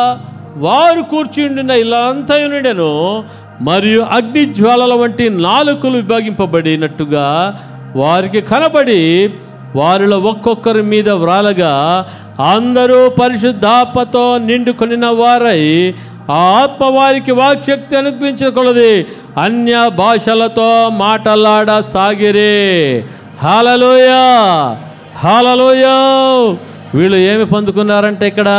వారు కూర్చుండిన ఇల్లంతా ఉండెను. మరియు అగ్ని జ్వాలల వంటి నాలుకలు విభాగింపబడినట్టుగా వారికి కనబడి వారిలో ఒక్కొక్కరి మీద వ్రాలగా అందరూ పరిశుద్ధాత్మతో నిండుకొనిన వారై ఆ ఆత్మ వారికి వాక్శక్తి అనుగ్రహించిన కొలది అన్య భాషలతో మాట్లాడసాగిరే. హల్లెలూయా. హల్లెలూయా. వీళ్ళు ఏమి పొందుకున్నారంటే ఇక్కడ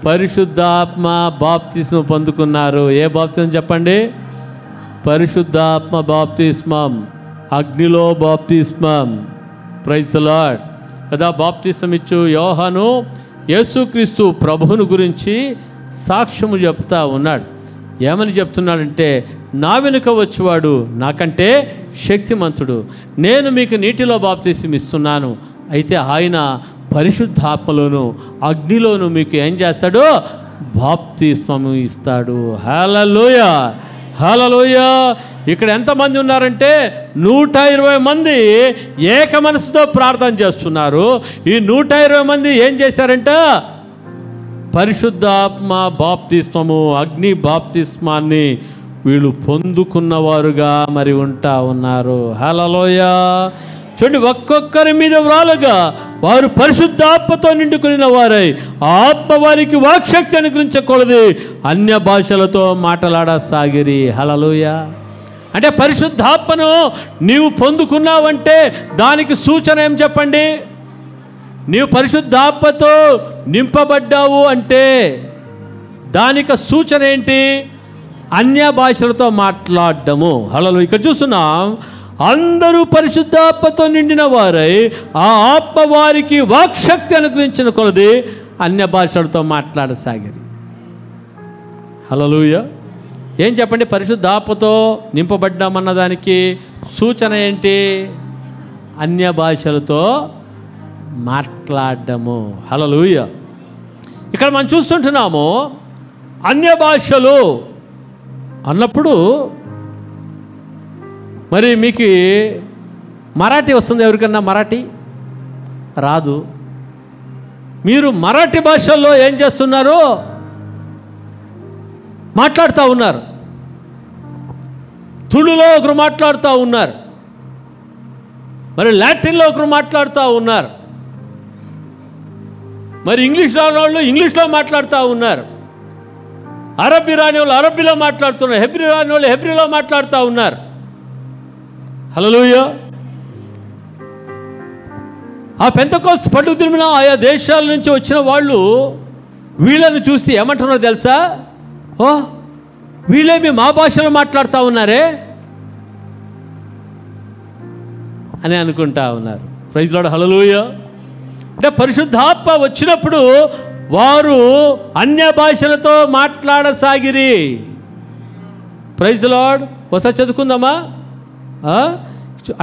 పరిశుద్ధాత్మ బాప్తిస్మం పొందుకున్నారు. ఏ బాప్తిస్మం చెప్పండి? పరిశుద్ధాత్మ బాప్తిస్మం, అగ్నిలో బాప్తిస్మం. Praise the lord. కదా బాప్తిస్మం ఇచ్చు యోహాను యేసుక్రీస్తు ప్రభువును గురించి సాక్ష్యము చెప్తా ఉన్నాడు. ఏమని చెప్తున్నాడంటే, నా వెనుక వచ్చేవాడు నాకంటే శక్తిమంతుడు, నేను మీకు నీటిలో బాప్తిస్మం ఇస్తున్నాను, అయితే ఆయన పరిశుద్ధాత్మలోను అగ్నిలోను మీకు ఏం చేస్తాడు? బాప్తిస్మము ఇస్తాడు. హల్లెలూయా. హల్లెలూయా. ఇక్కడ ఎంతమంది ఉన్నారంటే 120 మంది ఏక మనసుతో ప్రార్థన చేస్తున్నారు. ఈ 120 మంది ఏం చేశారంట? పరిశుద్ధాత్మ బాప్తిస్మము, అగ్ని బాప్తిస్మాన్ని వీళ్ళు పొందుకున్నవారుగా మరి ఉంటా ఉన్నారు. హల్లెలూయా. చూడండి, ఒక్కొక్కరి మీద వ్రాలుగా వారు పరిశుద్ధాత్మతో నిండుకున్న వారై ఆత్మ వారికి వాక్శక్తి అనుగ్రహించకూడదు అన్య భాషలతో మాట్లాడసాగిరి. హల్లెలూయా. అంటే పరిశుద్ధాత్మను నీవు పొందుకున్నావంటే దానికి సూచన ఏం చెప్పండి? నీవు పరిశుద్ధాత్మతో నింపబడ్డావు అంటే దానికి సూచన ఏంటి? అన్య భాషలతో మాట్లాడడము. హల్లెలూయా. ఇక్కడ చూస్తున్నాం, అందరూ పరిశుద్ధాత్మతో నిండిన వారై ఆ ఆత్మ వారికి వాక్శక్తి అనుగ్రహించిన కొలది అన్య భాషలతో మాట్లాడసాగిరి. హల్లెలూయా. ఏం చెప్పండి? పరిశుద్ధాత్మతో నింపబడ్డామన్న దానికి సూచన ఏంటి? అన్య భాషలతో మాట్లాడము. హల్లెలూయా. ఇక్కడ మనం చూస్తుంటున్నాము, అన్య భాషలు అన్నప్పుడు మరి మీకు మరాఠీ వస్తుంది? ఎవరికన్నా మరాఠీ రాదు. మీరు మరాఠీ భాషల్లో ఏం చేస్తున్నారు? మాట్లాడుతూ ఉన్నారు. తుళులో ఒకరు మాట్లాడుతూ ఉన్నారు, మరి లాటిన్లో ఒకరు మాట్లాడుతూ ఉన్నారు, మరి ఇంగ్లీష్ రాని వాళ్ళు ఇంగ్లీష్లో మాట్లాడుతూ ఉన్నారు, అరబ్బీ రాని వాళ్ళు అరబ్బీలో మాట్లాడుతున్నారు, హెబ్రీ రాని వాళ్ళు హెబ్రీలో మాట్లాడుతూ ఉన్నారు. హల్లెలూయా. ఆ పెంతెకోస్తు పండుగ దినమున ఆయా దేశాల నుంచి వచ్చిన వాళ్ళు వీళ్ళని చూసి ఏమంటున్నారో తెలుసా? ఓ, వీళ్ళేమి మా భాషలో మాట్లాడుతూ ఉన్నారే అని అనుకుంటా ఉన్నారు. ప్రైజ్ లార్డ్, హల్లెలూయా. అంటే పరిశుద్ధాత్మ వచ్చినప్పుడు వారు అన్య భాషలతో మాట్లాడసాగిరి. Praise lord. ఒకసారి చదువుకుందామా?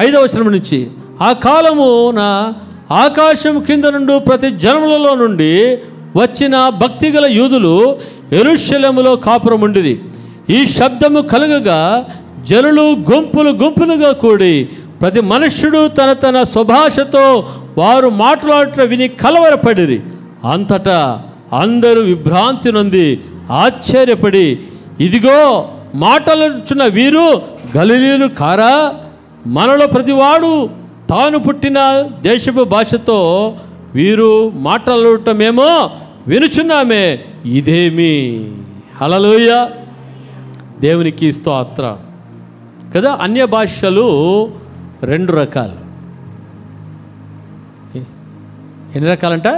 5వ వచనం నుంచి, ఆ కాలమున ఆకాశం కింద నుండి ప్రతి జనములలో నుండి వచ్చిన భక్తిగల యూదులు యెరూషలేములో కాపురముండిరి. ఈ శబ్దము కలుగగా జనులు గుంపులు గుంపులుగా కూడి ప్రతి మనుష్యుడు తన తన స్వభాషతో వారు మాట్లాడుట విని కలవరపడిరి. అంతటా అందరూ విభ్రాంతి నొంది ఆశ్చర్యపడి, ఇదిగో మాటలుచున్న వీరు గలిలీయులు కారా? మనలో ప్రతివాడు తాను పుట్టిన దేశపు భాషతో వీరు మాట్లాడటమేమో వినుచున్నామే, ఇదేమి? హల్లెలూయా, దేవునికి స్తోత్రం. కదా, అన్య భాషలు 2 రకాలు. ఎన్ని రకాలంట?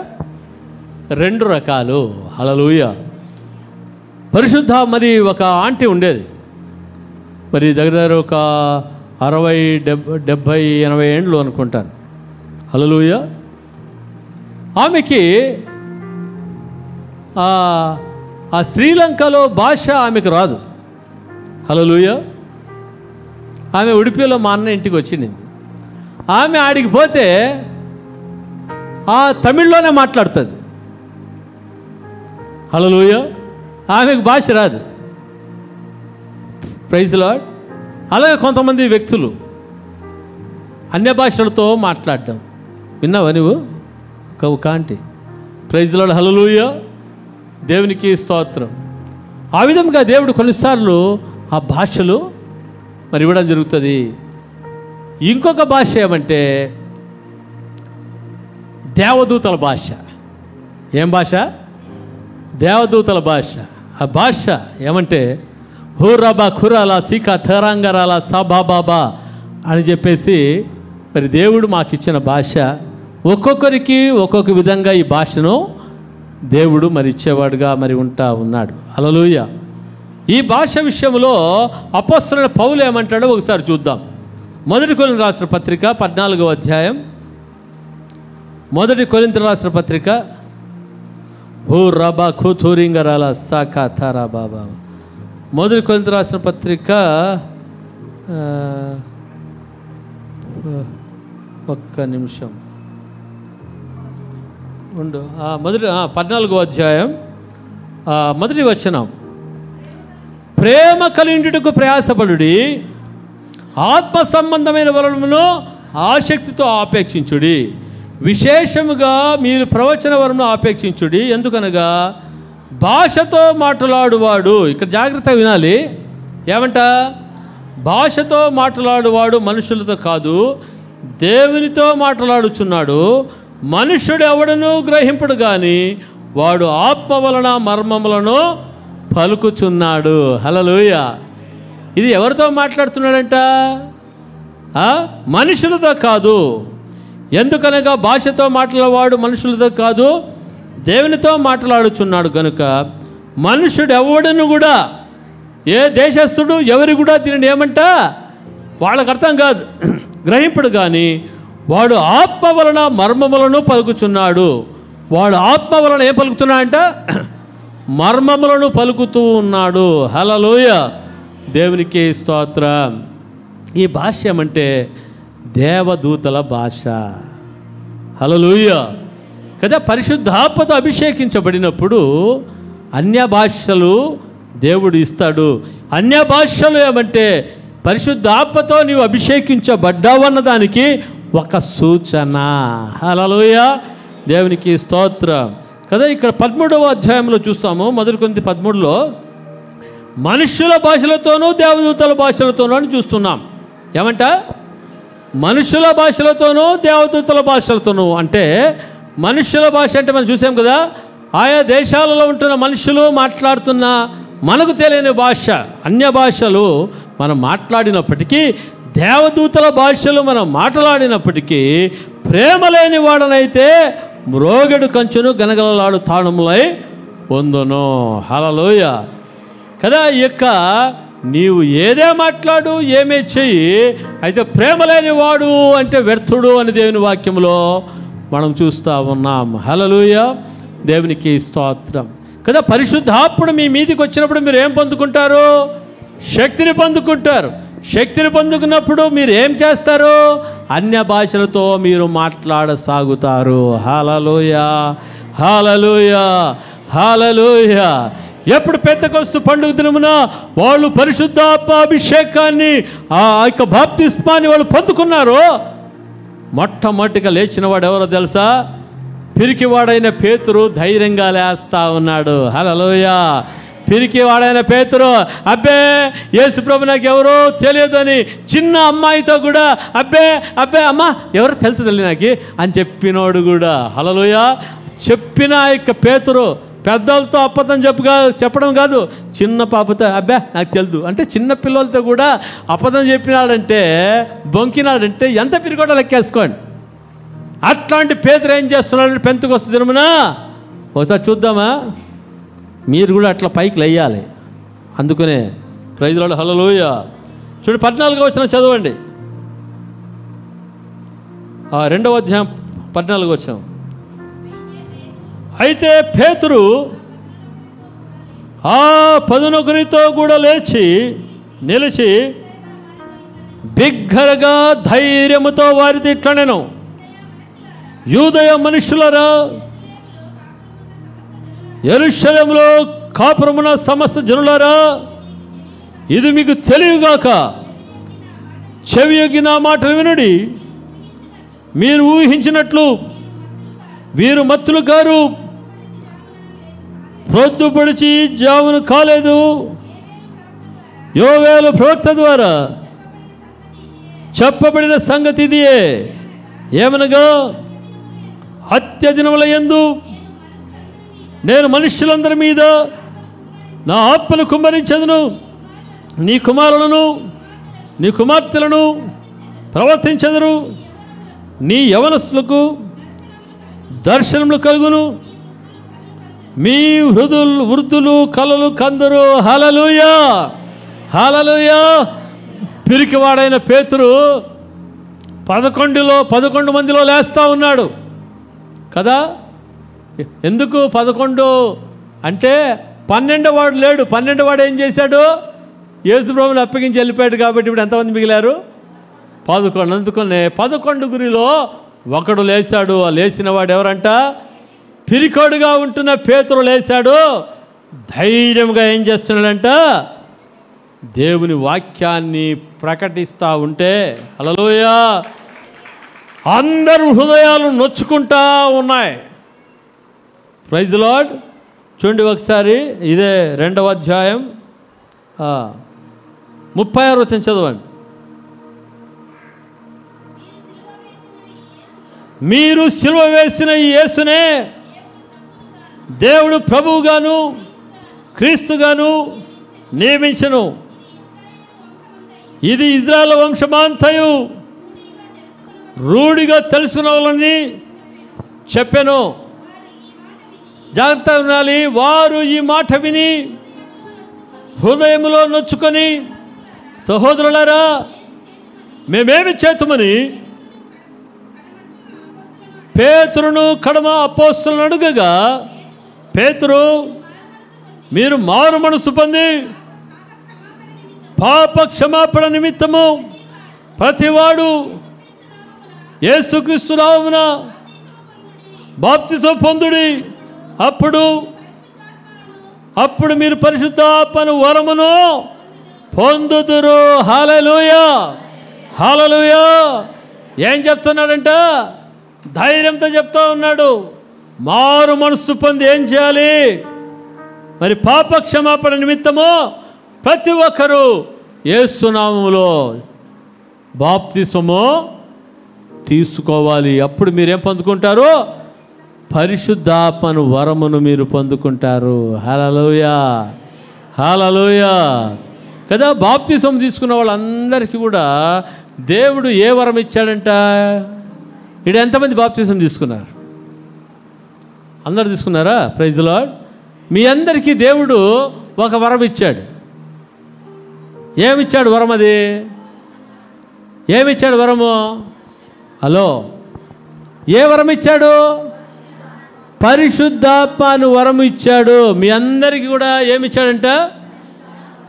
2 రకాలు. హల్లెలూయా. పరిశుద్ధ మరి ఒక ఆంటీ ఉండేది, మరి దగ్గర ఒక 60, 70, 80 ఏండ్లు అనుకుంటాను. హల్లెలూయా. ఆమెకి ఆ శ్రీలంకలో భాష ఆమెకు రాదు. హల్లెలూయా. ఆమె ఉడిపిలో మా అన్న ఇంటికి వచ్చింది. ఆమె ఆడికి పోతే ఆ తమిళ్లోనే మాట్లాడుతుంది. హల్లెలూయా. ఆమెకు భాష రాదు. Praise lord. అలాగే కొంతమంది వ్యక్తులు అన్య భాషలతో మాట్లాడడం విన్నావా నువ్వు? ఒక ఆంటీ. ప్రైజ్ లార్డ్, హల్లెలూయా, దేవునికి స్తోత్రం. ఆ విధంగా దేవుడు కొన్నిసార్లు ఆ భాషలు మరి ఇవ్వడం జరుగుతుంది. ఇంకొక భాష ఏమంటే దేవదూతల భాష. ఏం భాష? దేవదూతల భాష. ఆ భాష ఏమంటే హూరాబా ఖురాలా సీకా థరంగరాలా సబాబాబా అని చెప్పేసి మరి దేవుడు మాకు ఇచ్చిన భాష. ఒక్కొక్కరికి ఒక్కొక్క విధంగా ఈ భాషను దేవుడు మరి ఇచ్చేవాడుగా మరి ఉంటా ఉన్నాడు. హల్లెలూయా. ఈ భాష విషయంలో అపోస్తలుడైన పౌలు ఏమంటాడో ఒకసారి చూద్దాం. 1 కొరింథీయులకు రాసిన పత్రిక 14వ అధ్యాయం. 1 కొరింథీయులకు రాసిన పత్రిక హూ రబా ఖుథూరింగరాల సాకా థారా బాబా. 1 కొరింథీయులకు రాసిన పత్రిక ఒక్క నిమిషం ఉండు. 14వ అధ్యాయం 1వ వచనం. ప్రేమ కలిగించుటకు ప్రయాసపడుడి, ఆత్మ సంబంధమైన వరమును ఆసక్తితో ఆపేక్షించుడి, విశేషముగా మీరు ప్రవచన వరమును ఆపేక్షించుడి. ఎందుకనగా భాషతో మాట్లాడువాడు, ఇక్కడ జాగ్రత్తగా వినాలి, ఏమంట? భాషతో మాట్లాడువాడు మనుషులతో కాదు, దేవునితో మాట్లాడుచున్నాడు. మనుష్యుడు ఎవడను గ్రహింపడు కానీ వాడు ఆత్మ వలన మర్మములను పలుకుచున్నాడు. హల్లెలూయా. ఇది ఎవరితో మాట్లాడుతున్నాడంట? మనుషులతో కాదు. ఎందుకనగా భాషతో మాట్లాడేవాడు మనుషులతో కాదు, దేవునితో మాట్లాడుచున్నాడు. కనుక మనుషుడు ఎవడను కూడా, ఏ దేశస్థుడు ఎవరు కూడా దీనిని ఏమంట వాళ్ళకు అర్థం కాదు, గ్రహింపడు కానీ వాడు ఆత్మ వలన మర్మములను పలుకుచున్నాడు. వాడు ఆత్మ వలన ఏం పలుకుతున్నాడంట? మర్మములను పలుకుతూ ఉన్నాడు. హల్లెలూయా, దేవునికి స్తోత్రం. ఈ భాష ఏమంటే దేవదూతల భాష. హల్లెలూయా కదా. పరిశుద్ధాత్మతో అభిషేకించబడినప్పుడు అన్య భాషలు దేవుడు ఇస్తాడు. అన్య భాషలు ఏమంటే పరిశుద్ధాత్మతో నీవు అభిషేకించబడ్డావన్న దానికి ఒక సూచన. హల్లెలూయా, దేవునికి స్తోత్రం కదా. ఇక్కడ 13వ అధ్యాయంలో చూస్తాము. 1 కొరింథీ 13లో మనుష్యుల భాషలతోనూ దేవదూతల భాషలతోనూ అని చూస్తున్నాం. ఏమంట? మనుషుల భాషలతోనూ దేవదూతల భాషలతోనూ. అంటే మనుష్యుల భాష అంటే మనం చూసాం కదా, ఆయా దేశాలలో ఉంటున్న మనుషులు మాట్లాడుతున్న మనకు తెలియని భాష, అన్య భాషలు మనం మాట్లాడినప్పటికీ, దేవదూతల భాషలు మనం మాట్లాడినప్పటికీ ప్రేమ లేని వాడనైతే మ్రోగెడు కంచును గనగలలాడు తాళములై పొందును. హల్లెలూయ కదా. ఇక నీవు ఏదే మాట్లాడు, ఏమే చెయ్యి, అయితే ప్రేమ లేని వాడు అంటే వ్యర్థుడు అని దేవుని వాక్యంలో మనం చూస్తూ ఉన్నాం. హల్లెలూయ, దేవునికి స్తోత్రం కదా. పరిశుద్ధాత్ముడు మీ మీదికి వచ్చినప్పుడు మీరు ఏం పొందుకుంటారు? శక్తిని పొందుకుంటారు. శక్తిని పొందుకున్నప్పుడు మీరు ఏం చేస్తారు? అన్య భాషలతో మీరు మాట్లాడసాగుతారు. హల్లెలూయ, హల్లెలూయ, హల్లెలూయ. ఎప్పుడు పెంతెకొస్తు పండుగ దినమున వాళ్ళు పరిశుద్ధాత్మ అభిషేకాన్ని, ఆ యొక్క బాప్తిస్మాన్ని వాళ్ళు పొందుకున్నారు. మొట్టమొదటిగా లేచిన వాడు ఎవరో తెలుసా? పిరికివాడైన పేతురు ధైర్యంగా లేస్తా ఉన్నాడు. హల్లెలూయ. పిరికివాడైన పేతురు, అబ్బే యేసు ప్రభు నాకు ఎవరో తెలియదు అని చిన్న అమ్మాయితో కూడా అబ్బే అబ్బే అమ్మ ఎవరో తెలుస్తుంది నాకు అని చెప్పినోడు కూడా. హల్లెలూయ. చెప్పిన యొక్క పేతురు పెద్దలతో అబద్ధం చెప్పడం కాదు, చిన్న పాపతో అబ్బా నాకు తెలుదు అంటే చిన్న పిల్లలతో కూడా అబద్ధం చెప్పినాడంటే, బొంకినాడంటే ఎంత పిరిగొడ లెక్కేసుకోండి. అట్లాంటి పేతురు ఏం చేస్తున్నాడు? పెంతెకొస్తు దినమున ఒకసారి చూద్దామా? మీరు కూడా అట్లా పైకి లేయాలి. అందుకనే ప్రైజ్ లార్డ్. హల్లెలూయ. చూడండి 14వ వచనం చదవండి. 2వ అధ్యాయం 14వ వచనం. అయితే పేతురు ఆ 11 కూడా నిలిచి బిగ్గరగా ధైర్యముతో వారితో ఇట్లా నేను, యూదయ మనుషులరా, యెరూషలేములో కాపురమున సమస్త జనులారా, ఇది మీకు తెలియగాక చెవియొగ్గి నా మాటలు వినుడి. మీరు ఊహించినట్లు వీరు మత్తులు కారు, ప్రొద్దుపడిచి జామును కాలేదు. యోవేలు ప్రవక్త ద్వారా చెప్పబడిన సంగతి ఇదియే. ఏమనగా, హత్య దినముల యందు నేను మనుష్యులందరి మీద నా ఆత్మను కుమ్మరించెదను. నీ కుమారులను నీ కుమార్తెలను ప్రవర్తించెదరు. నీ యవనస్తులకు దర్శనములు కలుగును. మీ వృద్ధులు కలలు కందరు. హల్లెలూయ, హల్లెలూయ. పిరికివాడైన పేతురు 11 మందిలో లేస్తూ ఉన్నాడు కదా. ఎందుకు 11 అంటే 12వ వాడు లేడు. 12వ వాడు ఏం చేశాడు? యేసు ప్రభువుని అప్పగించి వెళ్ళిపోయాడు. కాబట్టి ఇప్పుడు ఎంతమంది మిగిలారు? 11. అందుకనే 11 ఒకడు లేచాడు. ఆ లేచిన వాడు ఎవరంట? పిరికోడుగా ఉంటున్న పేతురు లేచాడు. ధైర్యంగా ఏం చేస్తున్నాడంట? దేవుని వాక్యాన్ని ప్రకటిస్తూ ఉంటే, హల్లెలూయ, అందరు హృదయాలు నొచ్చుకుంటా ఉన్నాయి. Praise the lord. చూడండి ఒకసారి, ఇదే 2వ అధ్యాయం 36వ వచనం చదవండి. మీరు సిలువ వేసిన ఈ యేసునే దేవుడు ప్రభువుగాను క్రీస్తుగాను నియమించెను. ఇది ఇజ్రాయేలు వంశమంతయు రూఢిగా తెలుసుకున్న వాళ్ళని చెప్పాను. జాగ్రత్తగా ఉండాలి. వారు ఈ మాట విని హృదయంలో నొచ్చుకొని, సహోదరులారా మేమేమి చేతుమని పేతురును కడమ అపోస్తలులను అడుగగా, పేతురు, మీరు మారు మనసు పొంది పాప క్షమాపణ నిమిత్తము ప్రతివాడు యేసుక్రీస్తు నామమున బాప్తిసం పొందుడి. అప్పుడు మీరు పరిశుద్ధాత్మను వరమును పొందుదురు. హల్లెలూయ, హల్లెలూయ. ఏం చెప్తున్నాడంట? ధైర్యంతో చెప్తా ఉన్నాడు. మారు మనస్సు పొంది ఏం చేయాలి? మరి పాప క్షమాపణ నిమిత్తము ప్రతి ఒక్కరూ యేసు నామములో బాప్తిస్మము తీసుకోవాలి. అప్పుడు మీరేం పొందుకుంటారు? పరిశుద్ధాత్మను వరమును మీరు పొందుకుంటారు. హల్లెలూయ, హల్లెలూయ కదా. బాప్తిస్మం తీసుకున్న వాళ్ళందరికీ కూడా దేవుడు ఏ వరం ఇచ్చాడంట? ఇక్కడ ఎంతమంది బాప్తిజం తీసుకున్నారు? అందరు తీసుకున్నారా? Praise the lord. మీ అందరికీ దేవుడు ఒక వరం ఇచ్చాడు. ఏమిచ్చాడు వరం? అది ఏమిచ్చాడు వరము? హలో, ఏ వరం ఇచ్చాడు? పరిశుద్ధాత్మను వరం ఇచ్చాడు. మీ అందరికీ కూడా ఏమిచ్చాడంట?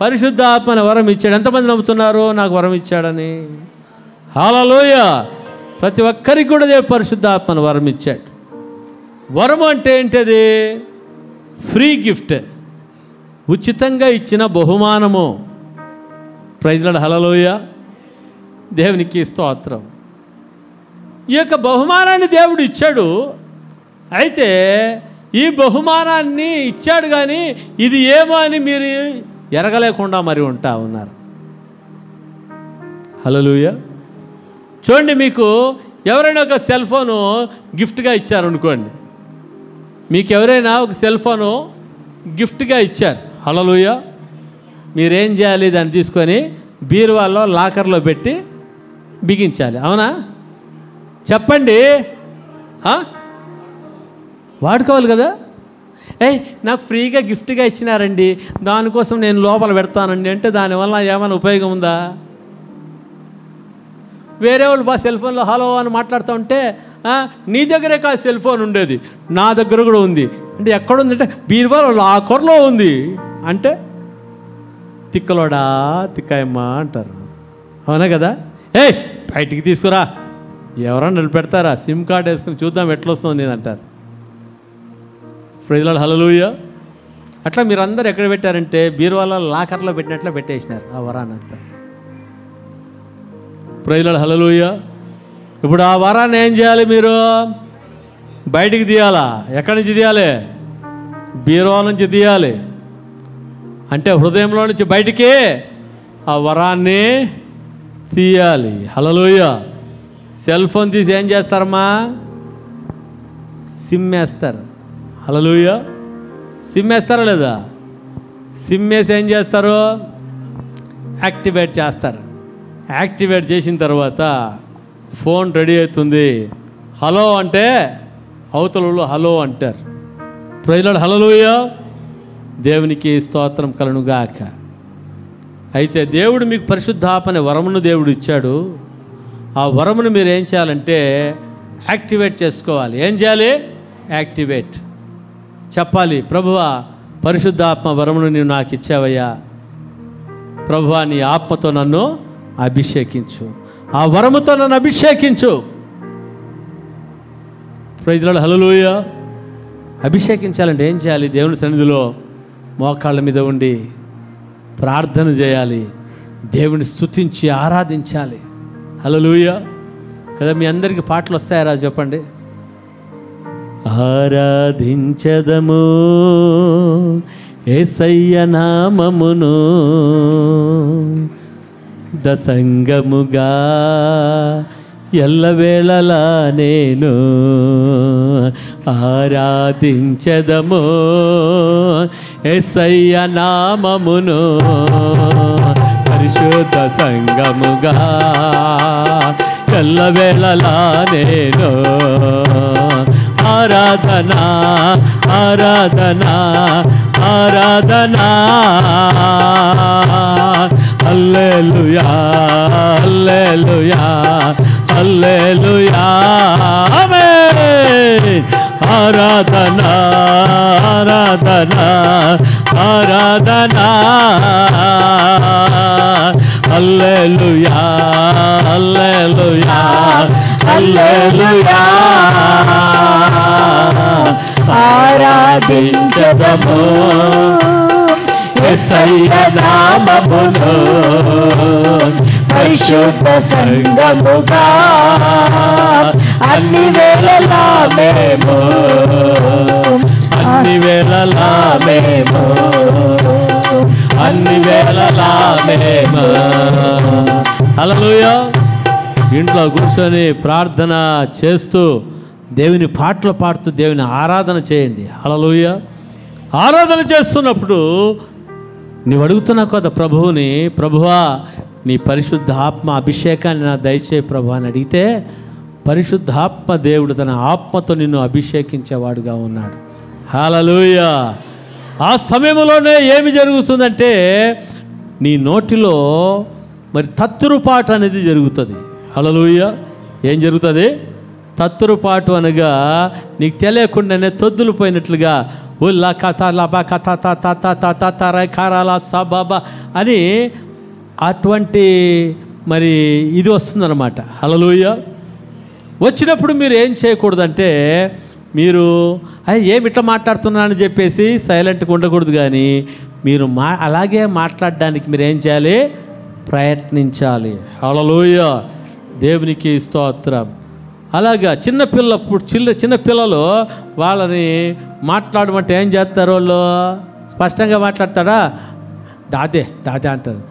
పరిశుద్ధాత్మను వరం ఇచ్చాడు. ఎంతమంది నమ్ముతున్నారు నాకు వరం ఇచ్చాడని? హల్లెలూయా. ప్రతి ఒక్కరికి కూడా దేవుడు పరిశుద్ధాత్మను వరం ఇచ్చాడు. వరం అంటే ఏంటది? ఫ్రీ గిఫ్ట్, ఉచితంగా ఇచ్చిన బహుమానము. Praise Lord. హల్లెలూయా. దేవునికి స్తోత్రం. ఈ యొక్క బహుమానాన్ని దేవుడు ఇచ్చాడు. అయితే ఈ బహుమానాన్ని ఇచ్చాడు, కానీ ఇది ఏమో అని మీరు ఎరగలేకుండా మరి ఉంటా ఉన్నారు. హల్లెలూయా. చూడండి, మీకు ఎవరైనా ఒక సెల్ ఫోను గిఫ్ట్గా ఇచ్చారనుకోండి. మీకు ఎవరైనా ఒక సెల్ ఫోను గిఫ్ట్గా ఇచ్చారు. హల్లెలూయా. మీరేం చేయాలి? దాన్ని తీసుకొని బీరువాలో లాకర్లో పెట్టి బిగించాలి. అవునా? చెప్పండి. వాడుకోవాలి కదా. నాకు ఫ్రీగా గిఫ్ట్గా ఇచ్చినారండి, దానికోసం నేను లోపల పెడతానండి అంటే దానివల్ల ఏమైనా ఉపయోగం ఉందా? వేరే వాళ్ళు సెల్ ఫోన్లో హలో అని మాట్లాడుతూ ఉంటే నీ దగ్గరే కాదు సెల్ ఫోన్ ఉండేది, నా దగ్గర కూడా ఉంది అంటే ఎక్కడుంది అంటే బీరువాలో లాకర్లో ఉంది అంటే తిక్కలోడా తిక్కాయమ్మా అంటారు. అవునా కదా? బయటికి తీసుకురా, ఎవరన్నా నిలబెడతారా? సిమ్ కార్డ్ వేసుకుని చూద్దాం ఎట్లా వస్తుంది నేను అంటారు. Praise Lord. హల్లెలూయా. అట్లా మీరందరూ ఎక్కడ పెట్టారంటే బీరువాలో లాకర్లో పెట్టినట్లు పెట్టేసినారు ఆ వరాన్నంతా. Praise Lord. హల్లెలూయా. ఇప్పుడు ఆ వరాన్ని ఏం చేయాలి? మీరు బయటికి తీయాలా? ఎక్కడి నుంచి తీయాలి? బీరువా నుంచి తీయాలి. అంటే హృదయంలో నుంచి బయటికి ఆ వరాన్ని తీయాలి. హల్లెలూయా. సెల్ ఫోన్ తీసి ఏం చేస్తారమ్మా? సిమ్ వేస్తారు. హల్లెలూయా. సిమ్ వేస్తారా లేదా? సిమ్ వేసి ఏం చేస్తారు? యాక్టివేట్ చేస్తారు. యాక్టివేట్ చేసిన తర్వాత ఫోన్ రెడీ అవుతుంది. హలో అంటే అవతలలో హలో అంటారు. Praise Lord. హల్లెలూయా. దేవునికి స్తోత్రం కలుగునుగాక. అయితే దేవుడు మీకు పరిశుద్ధాత్మ వరమును దేవుడు ఇచ్చాడు. ఆ వరమును మీరు ఏం చేయాలంటే యాక్టివేట్ చేసుకోవాలి. ఏం చేయాలి? యాక్టివేట్ చెప్పాలి. ప్రభువా, పరిశుద్ధాత్మ వరమును నీవు నాకు ఇచ్చావయ్యా. ప్రభువా, నీ ఆత్మతో నన్ను అభిషేకించు, ఆ వరముతో నన్ను అభిషేకించు. Praise Lord. హల్లెలూయా. అభిషేకించాలంటే ఏం చేయాలి? దేవుని సన్నిధిలో మోకాళ్ళ మీద ఉండి ప్రార్థన చేయాలి, దేవుని స్తుతించి ఆరాధించాలి. హల్లెలూయా కదా. మీ అందరికీ పాటలు వస్తాయరా? చెప్పండి. ఆరాధించదము యేసయ్య నామమును, దసంగముగా ఎల్లవేళలా నేను ఆరాధించదము యేసయ్య నామమును, పరిశుద్ధ సంగముగా ఎల్లవేళలా నేను ఆరాధనా ఆరాధనా ఆరాధనా. హల్లెలూయా హల్లెలూయా హల్లెలూయా. ఆమేన్. ఆరాధనా ఆరాధనా ఆరాధనా. హల్లెలూయా హల్లెలూయా హల్లెలూయా. ఆరాధించదము యేసయ్య నామమును, పరిశుద్ధ సంగముగా అన్ని వేళలా మేము అన్ని వేళలా మేము అన్ని వేళలా మేము. హల్లెలూయా. ఇంట్లో కూర్చొని ప్రార్థన చేస్తూ దేవుని పాటలు పాడుతూ దేవుని ఆరాధన చేయండి. హల్లెలూయా. ఆరాధన చేస్తున్నప్పుడు నీవు అడుగుతున్నావు కదా ప్రభువుని, ప్రభువా నీ పరిశుద్ధ ఆత్మ అభిషేకాన్ని నా దయచేయి ప్రభు అని అడిగితే పరిశుద్ధాత్మ దేవుడు తన ఆత్మతో నిన్ను అభిషేకించేవాడుగా ఉన్నాడు. హల్లెలూయా. ఆ సమయంలోనే ఏమి జరుగుతుందంటే నీ నోటిలో మరి తత్తురుపాటు అనేది జరుగుతుంది. హల్లెలూయా. ఏం జరుగుతుంది? తత్తురుపాటు అనగా నీకు తెలియకుండానే తొద్దులు పోయినట్లుగా ఉల్లా కథ లబా కథ తరాల సబాబా అని అటువంటి మరి ఇది వస్తుందన్నమాట. హల్లెలూయా. వచ్చినప్పుడు మీరు ఏం చేయకూడదంటే మీరు ఏమి ఇట్లా మాట్లాడుతున్నానని చెప్పేసి సైలెంట్గా ఉండకూడదు, కానీ మీరు అలాగే మాట్లాడడానికి మీరు ఏం చేయాలి? ప్రయత్నించాలి. హల్లెలూయా. దేవునికి స్తోత్రం. అలాగా చిన్నపిల్లలు వాళ్ళని మాట్లాడమంటే ఏం చేస్తారు? వాళ్ళు స్పష్టంగా మాట్లాడతాడా? దాదే అంటారు,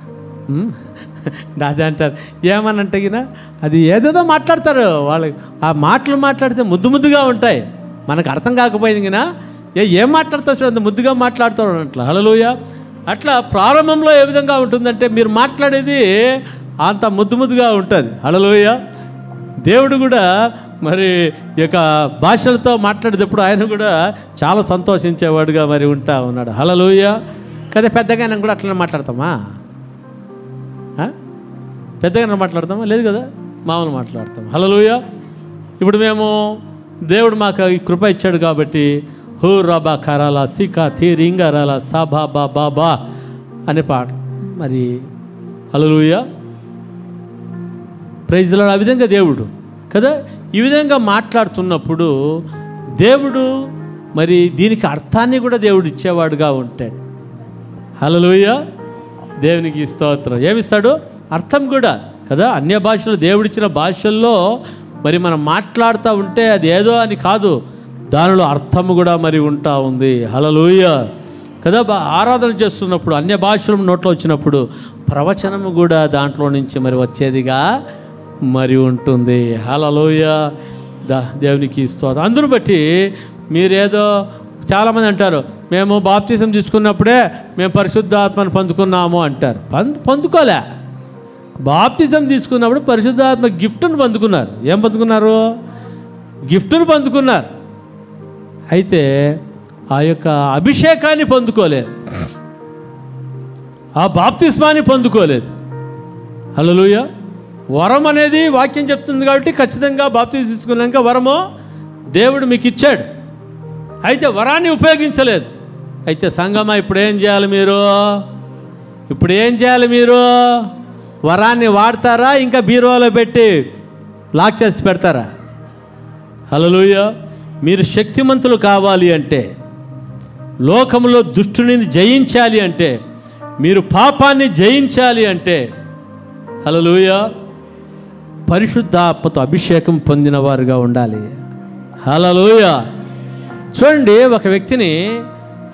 దాదే అంటారు. ఏమనంటే గిన అది ఏదేదో మాట్లాడతారు. వాళ్ళు ఆ మాటలు మాట్లాడితే ముద్దుగా ఉంటాయి. మనకు అర్థం కాకపోయింది గిన ఏం మాట్లాడతావు చూడ, అంత ముద్దుగా మాట్లాడతాడు అట్లా. హల్లెలూయా. అట్లా ప్రారంభంలో ఏ విధంగా ఉంటుందంటే మీరు మాట్లాడేది అంత ముద్దుగా ఉంటుంది. హల్లెలూయా. దేవుడు కూడా మరి ఈ యొక్క భాషలతో మాట్లాడేటప్పుడు ఆయన కూడా చాలా సంతోషించేవాడుగా మరి ఉంటా ఉన్నాడు. హల్లెలూయా. కదా పెద్దగా కూడా అట్లనే మాట్లాడతామా? పెద్దగా మాట్లాడతామా? లేదు కదా, మామూలు మాట్లాడతాం. హల్లెలూయా. ఇప్పుడు మేము దేవుడు మాకు ఈ కృప ఇచ్చాడు కాబట్టి హూ రబా కరాల సికా తీరింగరాల సాబా బాబా అనే పాట మరి. హల్లెలూయా. Praise Lord. ఆ విధంగా దేవుడు కదా ఈ విధంగా మాట్లాడుతున్నప్పుడు దేవుడు మరి దీనికి అర్థాన్ని కూడా దేవుడు ఇచ్చేవాడుగా ఉంటాడు. హల్లెలూయా. దేవునికి స్తోత్రం. ఏమిస్తాడు? అర్థం కూడా కదా. అన్య భాషలు దేవుడిచ్చిన భాషల్లో మరి మనం మాట్లాడుతూ ఉంటే అది ఏదో అని కాదు, దానిలో అర్థము కూడా మరి ఉంటా ఉంది. హల్లెలూయా కదా. ఆరాధన చేస్తున్నప్పుడు అన్య భాషలు నోట్లో వచ్చినప్పుడు ప్రవచనము కూడా దాంట్లో నుంచి మరి వచ్చేదిగా మరి ఉంటుంది. హల్లెలూయా. దేవునికి స్తోత్రం. అందును బట్టి మీరేదో చాలామంది అంటారు మేము బాప్తిజం తీసుకున్నప్పుడే మేము పరిశుద్ధాత్మను పొందుకున్నాము అంటారు. పొందుకోలే. బాప్తిజం తీసుకున్నప్పుడు పరిశుద్ధాత్మ గిఫ్ట్ను పొందుకున్నారు. ఏం పొందుకున్నారు? గిఫ్ట్ను పొందుకున్నారు. అయితే ఆ యొక్క అభిషేకాన్ని పొందుకోలేదు, ఆ బాప్తిస్మాన్ని పొందుకోలేదు. హల్లెలూయా. వరం అనేది వాక్యం చెప్తుంది కాబట్టి ఖచ్చితంగా బాప్తిజం తీసుకున్నాక వరము దేవుడు మీకు ఇచ్చాడు. అయితే వరాన్ని ఉపయోగించలేదు. అయితే సంగమా ఇప్పుడు ఏం చేయాలి మీరు? వరాన్ని వాడతారా? ఇంకా బీరువాలో పెట్టి లాక్ చేసి పెడతారా? హల్లెలూయా. మీరు శక్తిమంతులు కావాలి అంటే, లోకంలో దుష్టుని జయించాలి అంటే, మీరు పాపాన్ని జయించాలి అంటే, హల్లెలూయా, పరిశుద్ధాత్మతో అభిషేకం పొందిన వారుగా ఉండాలి. హల్లెలూయా. చూడండి, ఒక వ్యక్తిని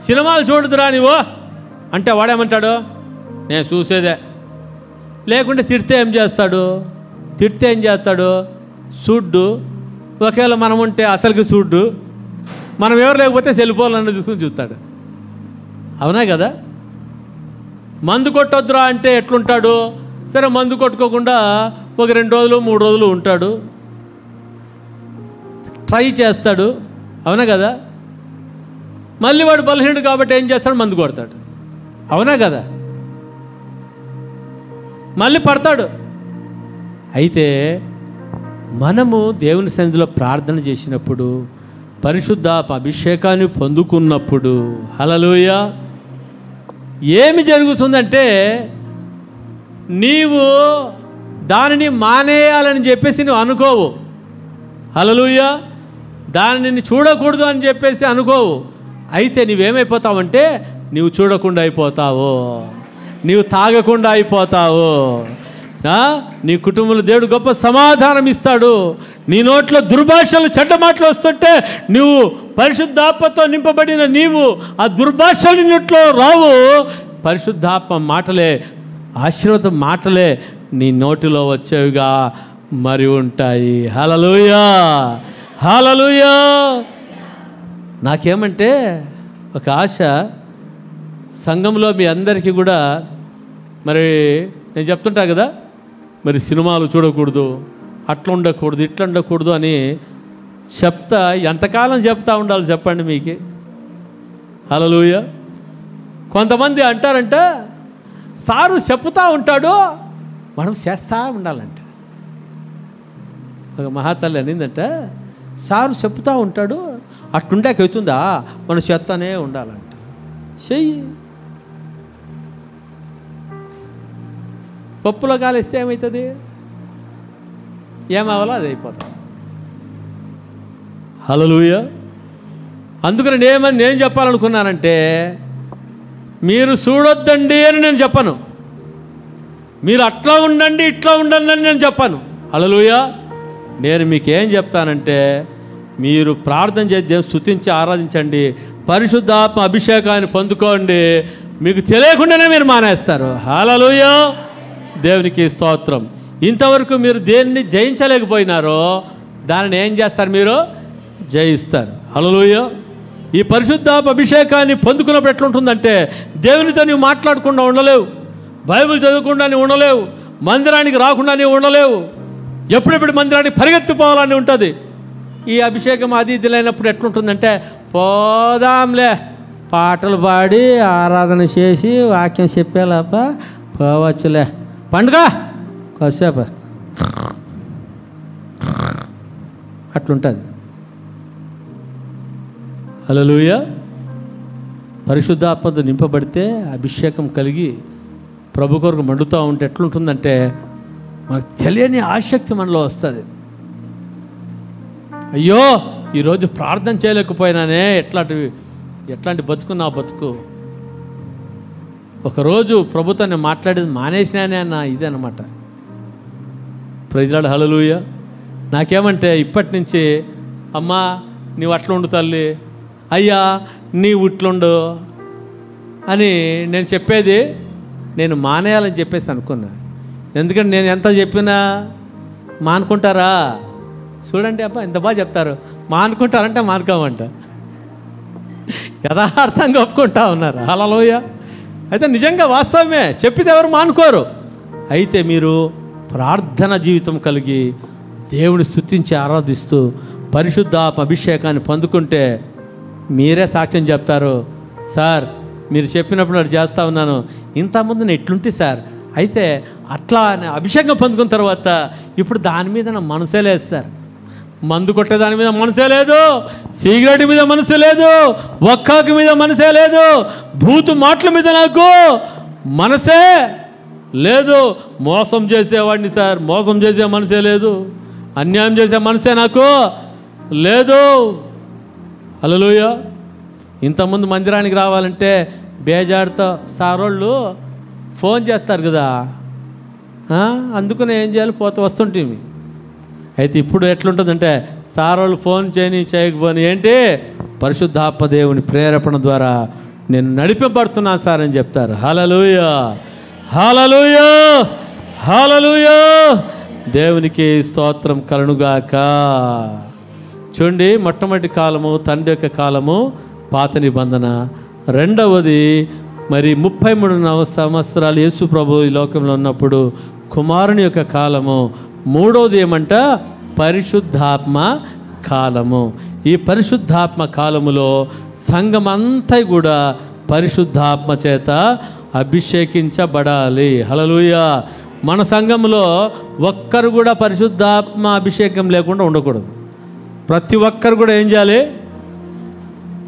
సినిమాలు చూడదురా నీవో అంటే వాడేమంటాడు? నేను చూసేదే. లేకుంటే తిడితే ఏం చేస్తాడు? చూడ్డు. ఒకవేళ మనం ఉంటే అసలుకి చూడ్డు. మనం ఎవరు లేకపోతే సెల్ఫోన్లన్నీ చూస్తాడు. అవునా కదా? మందు కొట్టొద్దురా అంటే ఎట్లుంటాడు? సరే మందు కొట్టుకోకుండా ఒక 2 రోజులు 3 రోజులు ఉంటాడు, ట్రై చేస్తాడు. అవునా కదా? మళ్ళీ వాడు బలహీనుడు కాబట్టి ఏం చేస్తాడు? మందు కొడతాడు. అవునా కదా? మళ్ళీ పడతాడు. అయితే మనము దేవుని సన్నిధిలో ప్రార్థన చేసినప్పుడు, పరిశుద్ధ అభిషేకాన్ని పొందుకున్నప్పుడు, హల్లెలూయా, ఏమి జరుగుతుందంటే నీవు దానిని మానేయాలని చెప్పేసి నువ్వు అనుకోవు. హల్లెలూయా. దానిని చూడకూడదు అని చెప్పేసి అనుకోవు. అయితే నీవేమైపోతావంటే నీవు చూడకుండా అయిపోతావు, నీవు తాగకుండా అయిపోతావు. నీ కుటుంబంలో దేవుడు గొప్ప సమాధానం ఇస్తాడు. నీ నోట్లో దుర్భాషలు చెడ్డ మాటలు వస్తుంటే నువ్వు పరిశుద్ధాత్మతో నింపబడిన నీవు ఆ దుర్భాషలు నోట్లో రావు. పరిశుద్ధాత్మ మాటలే, ఆశీర్వాద మాటలే నీ నోటిలో వచ్చేవిగా మరి ఉంటాయి. హల్లెలూయా, హల్లెలూయా. నాకేమంటే ఒక ఆశ, సంఘంలో మీ అందరికీ కూడా మరి నేను చెప్తుంటా కదా, మరి సినిమాలు చూడకూడదు, అట్లా ఉండకూడదు ఇట్లా ఉండకూడదు అని చెప్తా ఎంతకాలం చెప్తా ఉండాలి చెప్పండి మీకు? హల్లెలూయా. కొంతమంది అంటారంట సారు చెప్తా ఉంటాడు, మనం చేస్తూ ఉండాలంట. ఒక మహాతల్లి అనిందంట, సారు చెప్తా ఉంటాడు, అట్టుండాక అవుతుందా, మనం చేస్తానే ఉండాలంట. చెయ్యి. పప్పులో కాలేస్తే ఏమవుతుంది? ఏమవ్వాలో అది అయిపోతుంది. హల్లెలూయా. అందుకని నేను చెప్పాలనుకున్నానంటే, మీరు చూడొద్దండి అని నేను చెప్పను, మీరు అట్లా ఉండండి ఇట్లా ఉండండి అని నేను చెప్పను. హల్లెలూయా. నేను మీకేం చెప్తానంటే, మీరు ప్రార్థన చేద్దాం, స్తుతించి ఆరాధించండి, పరిశుద్ధాత్మ అభిషేకాన్ని పొందుకోండి, మీకు తెలియకుండానే మీరు మానేస్తారు. హల్లెలూయా. దేవునికి స్తోత్రం. ఇంతవరకు మీరు దేన్ని జయించలేకపోయినారో దానిని ఏం చేస్తారు? మీరు జయిస్తారు. హల్లెలూయా. ఈ పరిశుద్ధాత్మ అభిషేకాన్ని పొందుకున్నప్పుడు ఎట్లుంటుందంటే, దేవునితో నీవు మాట్లాడకుండా ఉండలేవు, బైబిల్ చదవకుండా నీవు ఉండలేవు, మందిరానికి రాకుండా నీవు ఉండలేవు, ఎప్పుడెప్పుడు మందిరానికి పరిగెత్తిపోవాలని ఉంటుంది. ఈ అభిషేకం అది ఇది లేనప్పుడు ఎట్లుంటుందంటే, పోదాంలే పాటలు పాడి ఆరాధన చేసి వాక్యం చెప్పేలాప పోవచ్చులే, పండుగ కాసేపు అట్లుంటుంది. హల్లెలూయా. పరిశుద్ధాత్మతో నింపబడితే, అభిషేకం కలిగి ప్రభు కొరకు మండుతూ ఉంటే ఎట్లుంటుందంటే, మనకు తెలియని ఆసక్తి మనలో వస్తుంది. అయ్యో ఈరోజు ప్రార్థన చేయలేకపోయినానే, ఎట్లాంటి బతుకు నా బతుకు. ఒకరోజు ప్రభుతో నేను మాట్లాడేది మానేసినానే అన్న ఇది అనమాట. Praise Lord. హల్లెలూయా. నాకేమంటే ఇప్పటి నుంచి, అమ్మా నీవు అట్లా ఉండు తల్లి, అయ్యా నీవు ఇట్లుండు అని నేను చెప్పేది నేను మానేయాలని చెప్పేసి అనుకున్నా. ఎందుకంటే నేను ఎంత చెప్పినా మానుకుంటారా? చూడండి అబ్బా ఎంత బాగా చెప్తారు, మానుకుంటారంటే మానుకోమంట, యథార్థంగా ఒప్పుకుంటా ఉన్నారు. హల్లెలూయా. అయితే నిజంగా వాస్తవమే, చెప్పితే ఎవరు మానుకోరు. అయితే మీరు ప్రార్థన జీవితం కలిగి దేవుని స్తుతించి ఆరాధిస్తూ పరిశుద్ధాత్మ అభిషేకాన్ని పొందుకుంటే మీరే సాక్ష్యం చెప్తారు. సార్ మీరు చెప్పినప్పుడు నేను చేస్తూ ఉన్నాను, ఇంతకుముందు నేను ఇట్లుంటే సార్, అయితే అట్లా అభిషేకం పొందుకున్న తర్వాత ఇప్పుడు దాని మీద నా మనసే లేదు సార్, మందు కొట్టే దాని మీద మనసే లేదు, సిగరెట్ మీద మనసు లేదు, ఒక్కాకి మీద మనసే లేదు, భూతు మాటల మీద నాకు మనసే లేదు, మోసం చేసేవాడిని సార్, మోసం చేసే మనసే లేదు, అన్యాయం చేసే మనసే నాకు లేదు. హల్లెలూయా. ఇంతకుముందు మందిరానికి రావాలంటే బేజాడుతో సారోళ్ళు ఫోన్ చేస్తారు కదా, అందుకనే ఏం చేయాలి పోతే వస్తుంటుంది. అయితే ఇప్పుడు ఎట్లుంటుందంటే, సారోళ్ళు ఫోన్ చేయకపోని ఏంటి, పరిశుద్ధాత్మ దేవుని ప్రేరేపణ ద్వారా నేను నడిపింపబడుతున్నాను సార్ అని చెప్తారు. హల్లెలూయా. హల్లెలూయా. హల్లెలూయా. దేవునికి స్తోత్రం కలుగుగాక. చూడండి, మొట్టమొదటి కాలము తండ్రి యొక్క కాలము, పాత నిబంధన. రెండవది మరి 33 సంవత్సరాలు యేసు ప్రభు ఈ లోకంలో ఉన్నప్పుడు కుమారుని యొక్క కాలము. మూడవది ఏమంట, పరిశుద్ధాత్మ కాలము. ఈ పరిశుద్ధాత్మ కాలములో సంఘమంతా కూడా పరిశుద్ధాత్మ చేత అభిషేకించబడాలి. హల్లెలూయా. మన సంఘంలో ఒక్కరు కూడా పరిశుద్ధాత్మ అభిషేకం లేకుండా ఉండకూడదు. ప్రతి ఒక్కరు కూడా ఏం చేయాలి?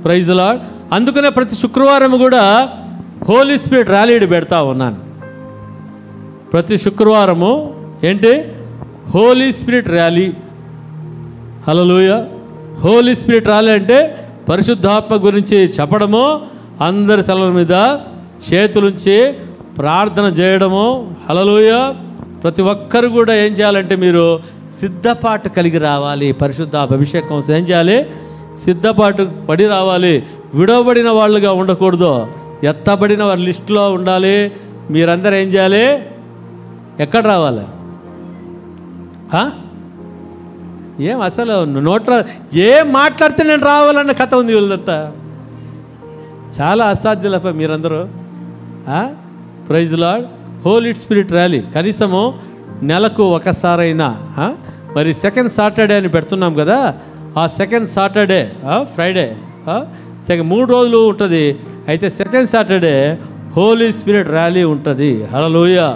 Praise the lord. అందుకనే ప్రతి శుక్రవారం కూడా హోలీ స్పిరిట్ ర్యాలీ పెడతా ఉన్నాను. ప్రతి శుక్రవారము ఏంటి? Holy spirit rally. Hallelujah. Holy spirit rally అంటే పరిశుద్ధాత్మ గురించి చెప్పడము, అందరి తలల మీద చేతులుంచి ప్రార్థన చేయడము. హల్లెలూయా. ప్రతి ఒక్కరు కూడా ఏం చేయాలంటే మీరు సిద్ధపాటు కలిగి రావాలి. పరిశుద్ధాత్మ అభిషేకం కోసం ఏం చేయాలి? సిద్ధపాటు పడి రావాలి. విడవబడిన వాళ్ళుగా ఉండకూడదు, ఎత్తబడిన వారి లిస్టులో ఉండాలి. మీరందరూ ఏం చేయాలి? ఎక్కడ రావాలి? ఏం అసలు నోట్ల ఏం మాట్లాడితే నేను రావాలన్న కథ ఉంది వీళ్ళంతా. చాలా అసాధ్యులపై మీరందరూ. Praise the lord. Holy spirit rally కనీసము నెలకు ఒకసారైనా మరి సెకండ్ సాటర్డే అని పెడుతున్నాం కదా, ఆ సెకండ్ సాటర్డే ఫ్రైడే సెకండ్ 3 రోజులు ఉంటుంది. అయితే second Saturday holy spirit rally ఉంటుంది. హల్లెలూయా.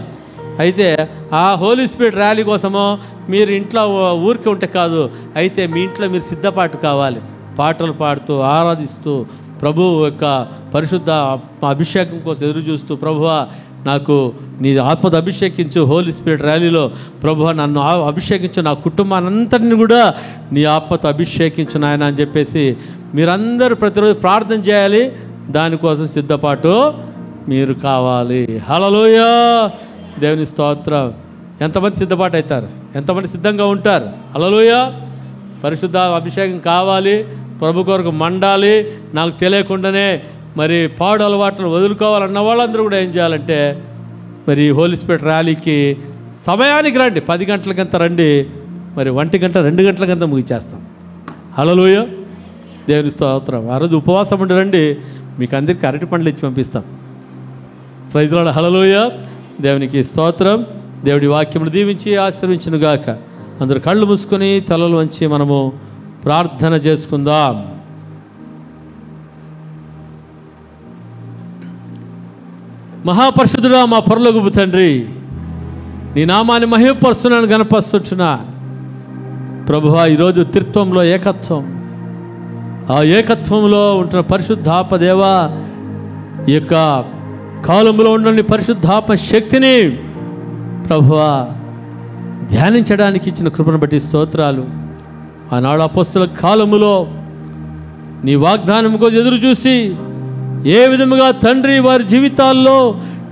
అయితే ఆ హోలీ స్పిరిట్ ర్యాలీ కోసమో మీరు ఇంట్లో ఊరికే ఉంటే కాదు, అయితే మీ ఇంట్లో మీరు సిద్ధపాటు కావాలి. పాటలు పాడుతూ ఆరాధిస్తూ ప్రభు యొక్క పరిశుద్ధ అభిషేకం కోసం ఎదురు చూస్తూ, ప్రభువా నాకు నీ ఆత్మతో అభిషేకించు, హోలీ స్పిరిట్ ర్యాలీలో ప్రభువా నన్ను అభిషేకించు, నా కుటుంబానంతటిని కూడా నీ ఆత్మతో అభిషేకించు నాయన అని చెప్పేసి మీరందరూ ప్రతిరోజు ప్రార్థన చేయాలి. దానికోసం సిద్ధపాటు మీరు కావాలి. హల్లెలూయా. దేవుని స్తోత్రం. ఎంతమంది సిద్ధపాటు అవుతారు? ఎంతమంది సిద్ధంగా ఉంటారు? హల్లెలూయా. పరిశుద్ధ అభిషేకం కావాలి, ప్రభు కొరకు మండాలి. నాకు తెలియకుండానే మరి పాడు అలవాట్లను వదులుకోవాలన్న వాళ్ళందరూ కూడా ఏం చేయాలంటే మరి హోలీ స్పిరిట్ ర్యాలీకి సమయానికి రండి. 10 గంటలకంతా రండి, మరి 1 గంట 2 గంటలకంతా ముగిచేస్తాం. హల్లెలూయా. దేవుని స్తోత్రం. ఆ రోజు ఉపవాసం ఉండి రండి, మీకు అందరికీ అరటి పండ్లు ఇచ్చి పంపిస్తాం. Praise Lord. హల్లెలూయా. దేవునికి స్తోత్రం. దేవుడి వాక్యమును దీవించి ఆశీర్వించునుగాక. అందరూ కళ్ళు మూసుకొని తలలు వంచి మనము ప్రార్థన చేసుకుందాం. మహాపరిశుద్ధుడా, మా పరలోకపు తండ్రి, నీ నామాన్ని మహిమపరుస్తున్నాను, గణపరుస్తున్నా. ప్రభువా, ఈరోజు త్రిత్వంలో ఏకత్వం, ఆ ఏకత్వంలో ఉంటున్న పరిశుద్ధాత్మదేవా, ఈ యొక్క కాలంలో ఉన్న పరిశుద్ధాత్మ శక్తిని ప్రభువా ధ్యానించడానికి ఇచ్చిన కృపను బట్టి స్తోత్రాలు. ఆనాడు అపొస్తలుల కాలములో నీ వాగ్దానం కోసం ఎదురు చూసి ఏ విధముగా తండ్రి వారి జీవితాల్లో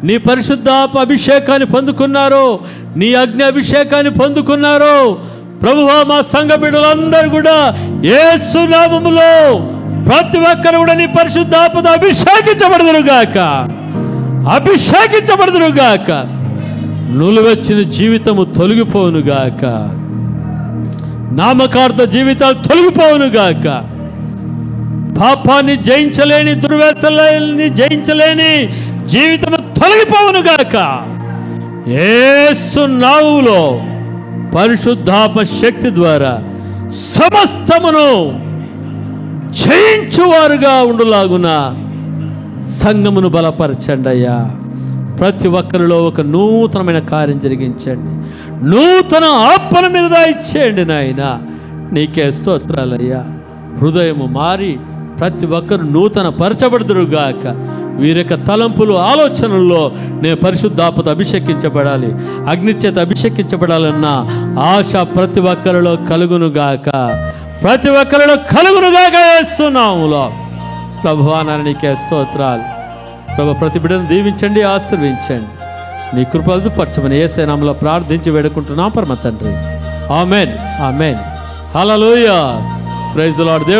నీ పరిశుద్ధాత్మ అభిషేకాన్ని పొందుకున్నారో, నీ అగ్ని అభిషేకాన్ని పొందుకున్నారో ప్రభువా, మా సంఘ బిడ్డలందరూ కూడా యేసు నామములో ప్రతి ఒక్కరు కూడా నీ పరిశుద్ధాత్మతో అభిషేకించబడుదురుగాక, అభిషేకించబడుదురుగాక. నులువెచ్చిన జీవితము తొలగిపోవునుగాక, నామకార్థ జీవితాలు తొలగిపోవునుగాక. పాపాన్ని జయించలేని, దుర్వ్యసనాన్ని జయించలేని జీవితము తొలగిపోవునుగాక. యేసు నామములో పరిశుద్ధాత్మ శక్తి ద్వారా సమస్తమును జయించువారుగా ఉండులాగున సంఘమును బలపరచండి అయ్యా. ప్రతి ఒక్కరిలో ఒక నూతనమైన కార్యం జరిగించండి, నూతన ఆత్మన మీద దయచేయండి నాయన. నీకే స్తోత్రాలయ్యా. హృదయము మారి ప్రతి ఒక్కరు నూతన పరచబడుదురుగాక. వీరి యొక్క తలంపులు, ఆలోచనల్లో నేను పరిశుద్ధాత్మతో అభిషేకించబడాలి, అగ్నిచేత అభిషేకించబడాలన్న ఆశ ప్రతి ఒక్కరిలో కలుగునుగాక, ప్రతి ఒక్కరిలో కలుగునుగాక యేసు నామములో. ప్రభువా, నీకే స్తోత్రాలు. ప్రభు, ప్రతి బిడ్డను దీవించండి, ఆశీర్వించండి. నీ కృపలు పరచమని యేసు నామములో ప్రార్థించి వేడుకుంటున్నాం పరమ తండ్రి. Amen, amen. Hallelujah. Praise the Lord. దేవుడు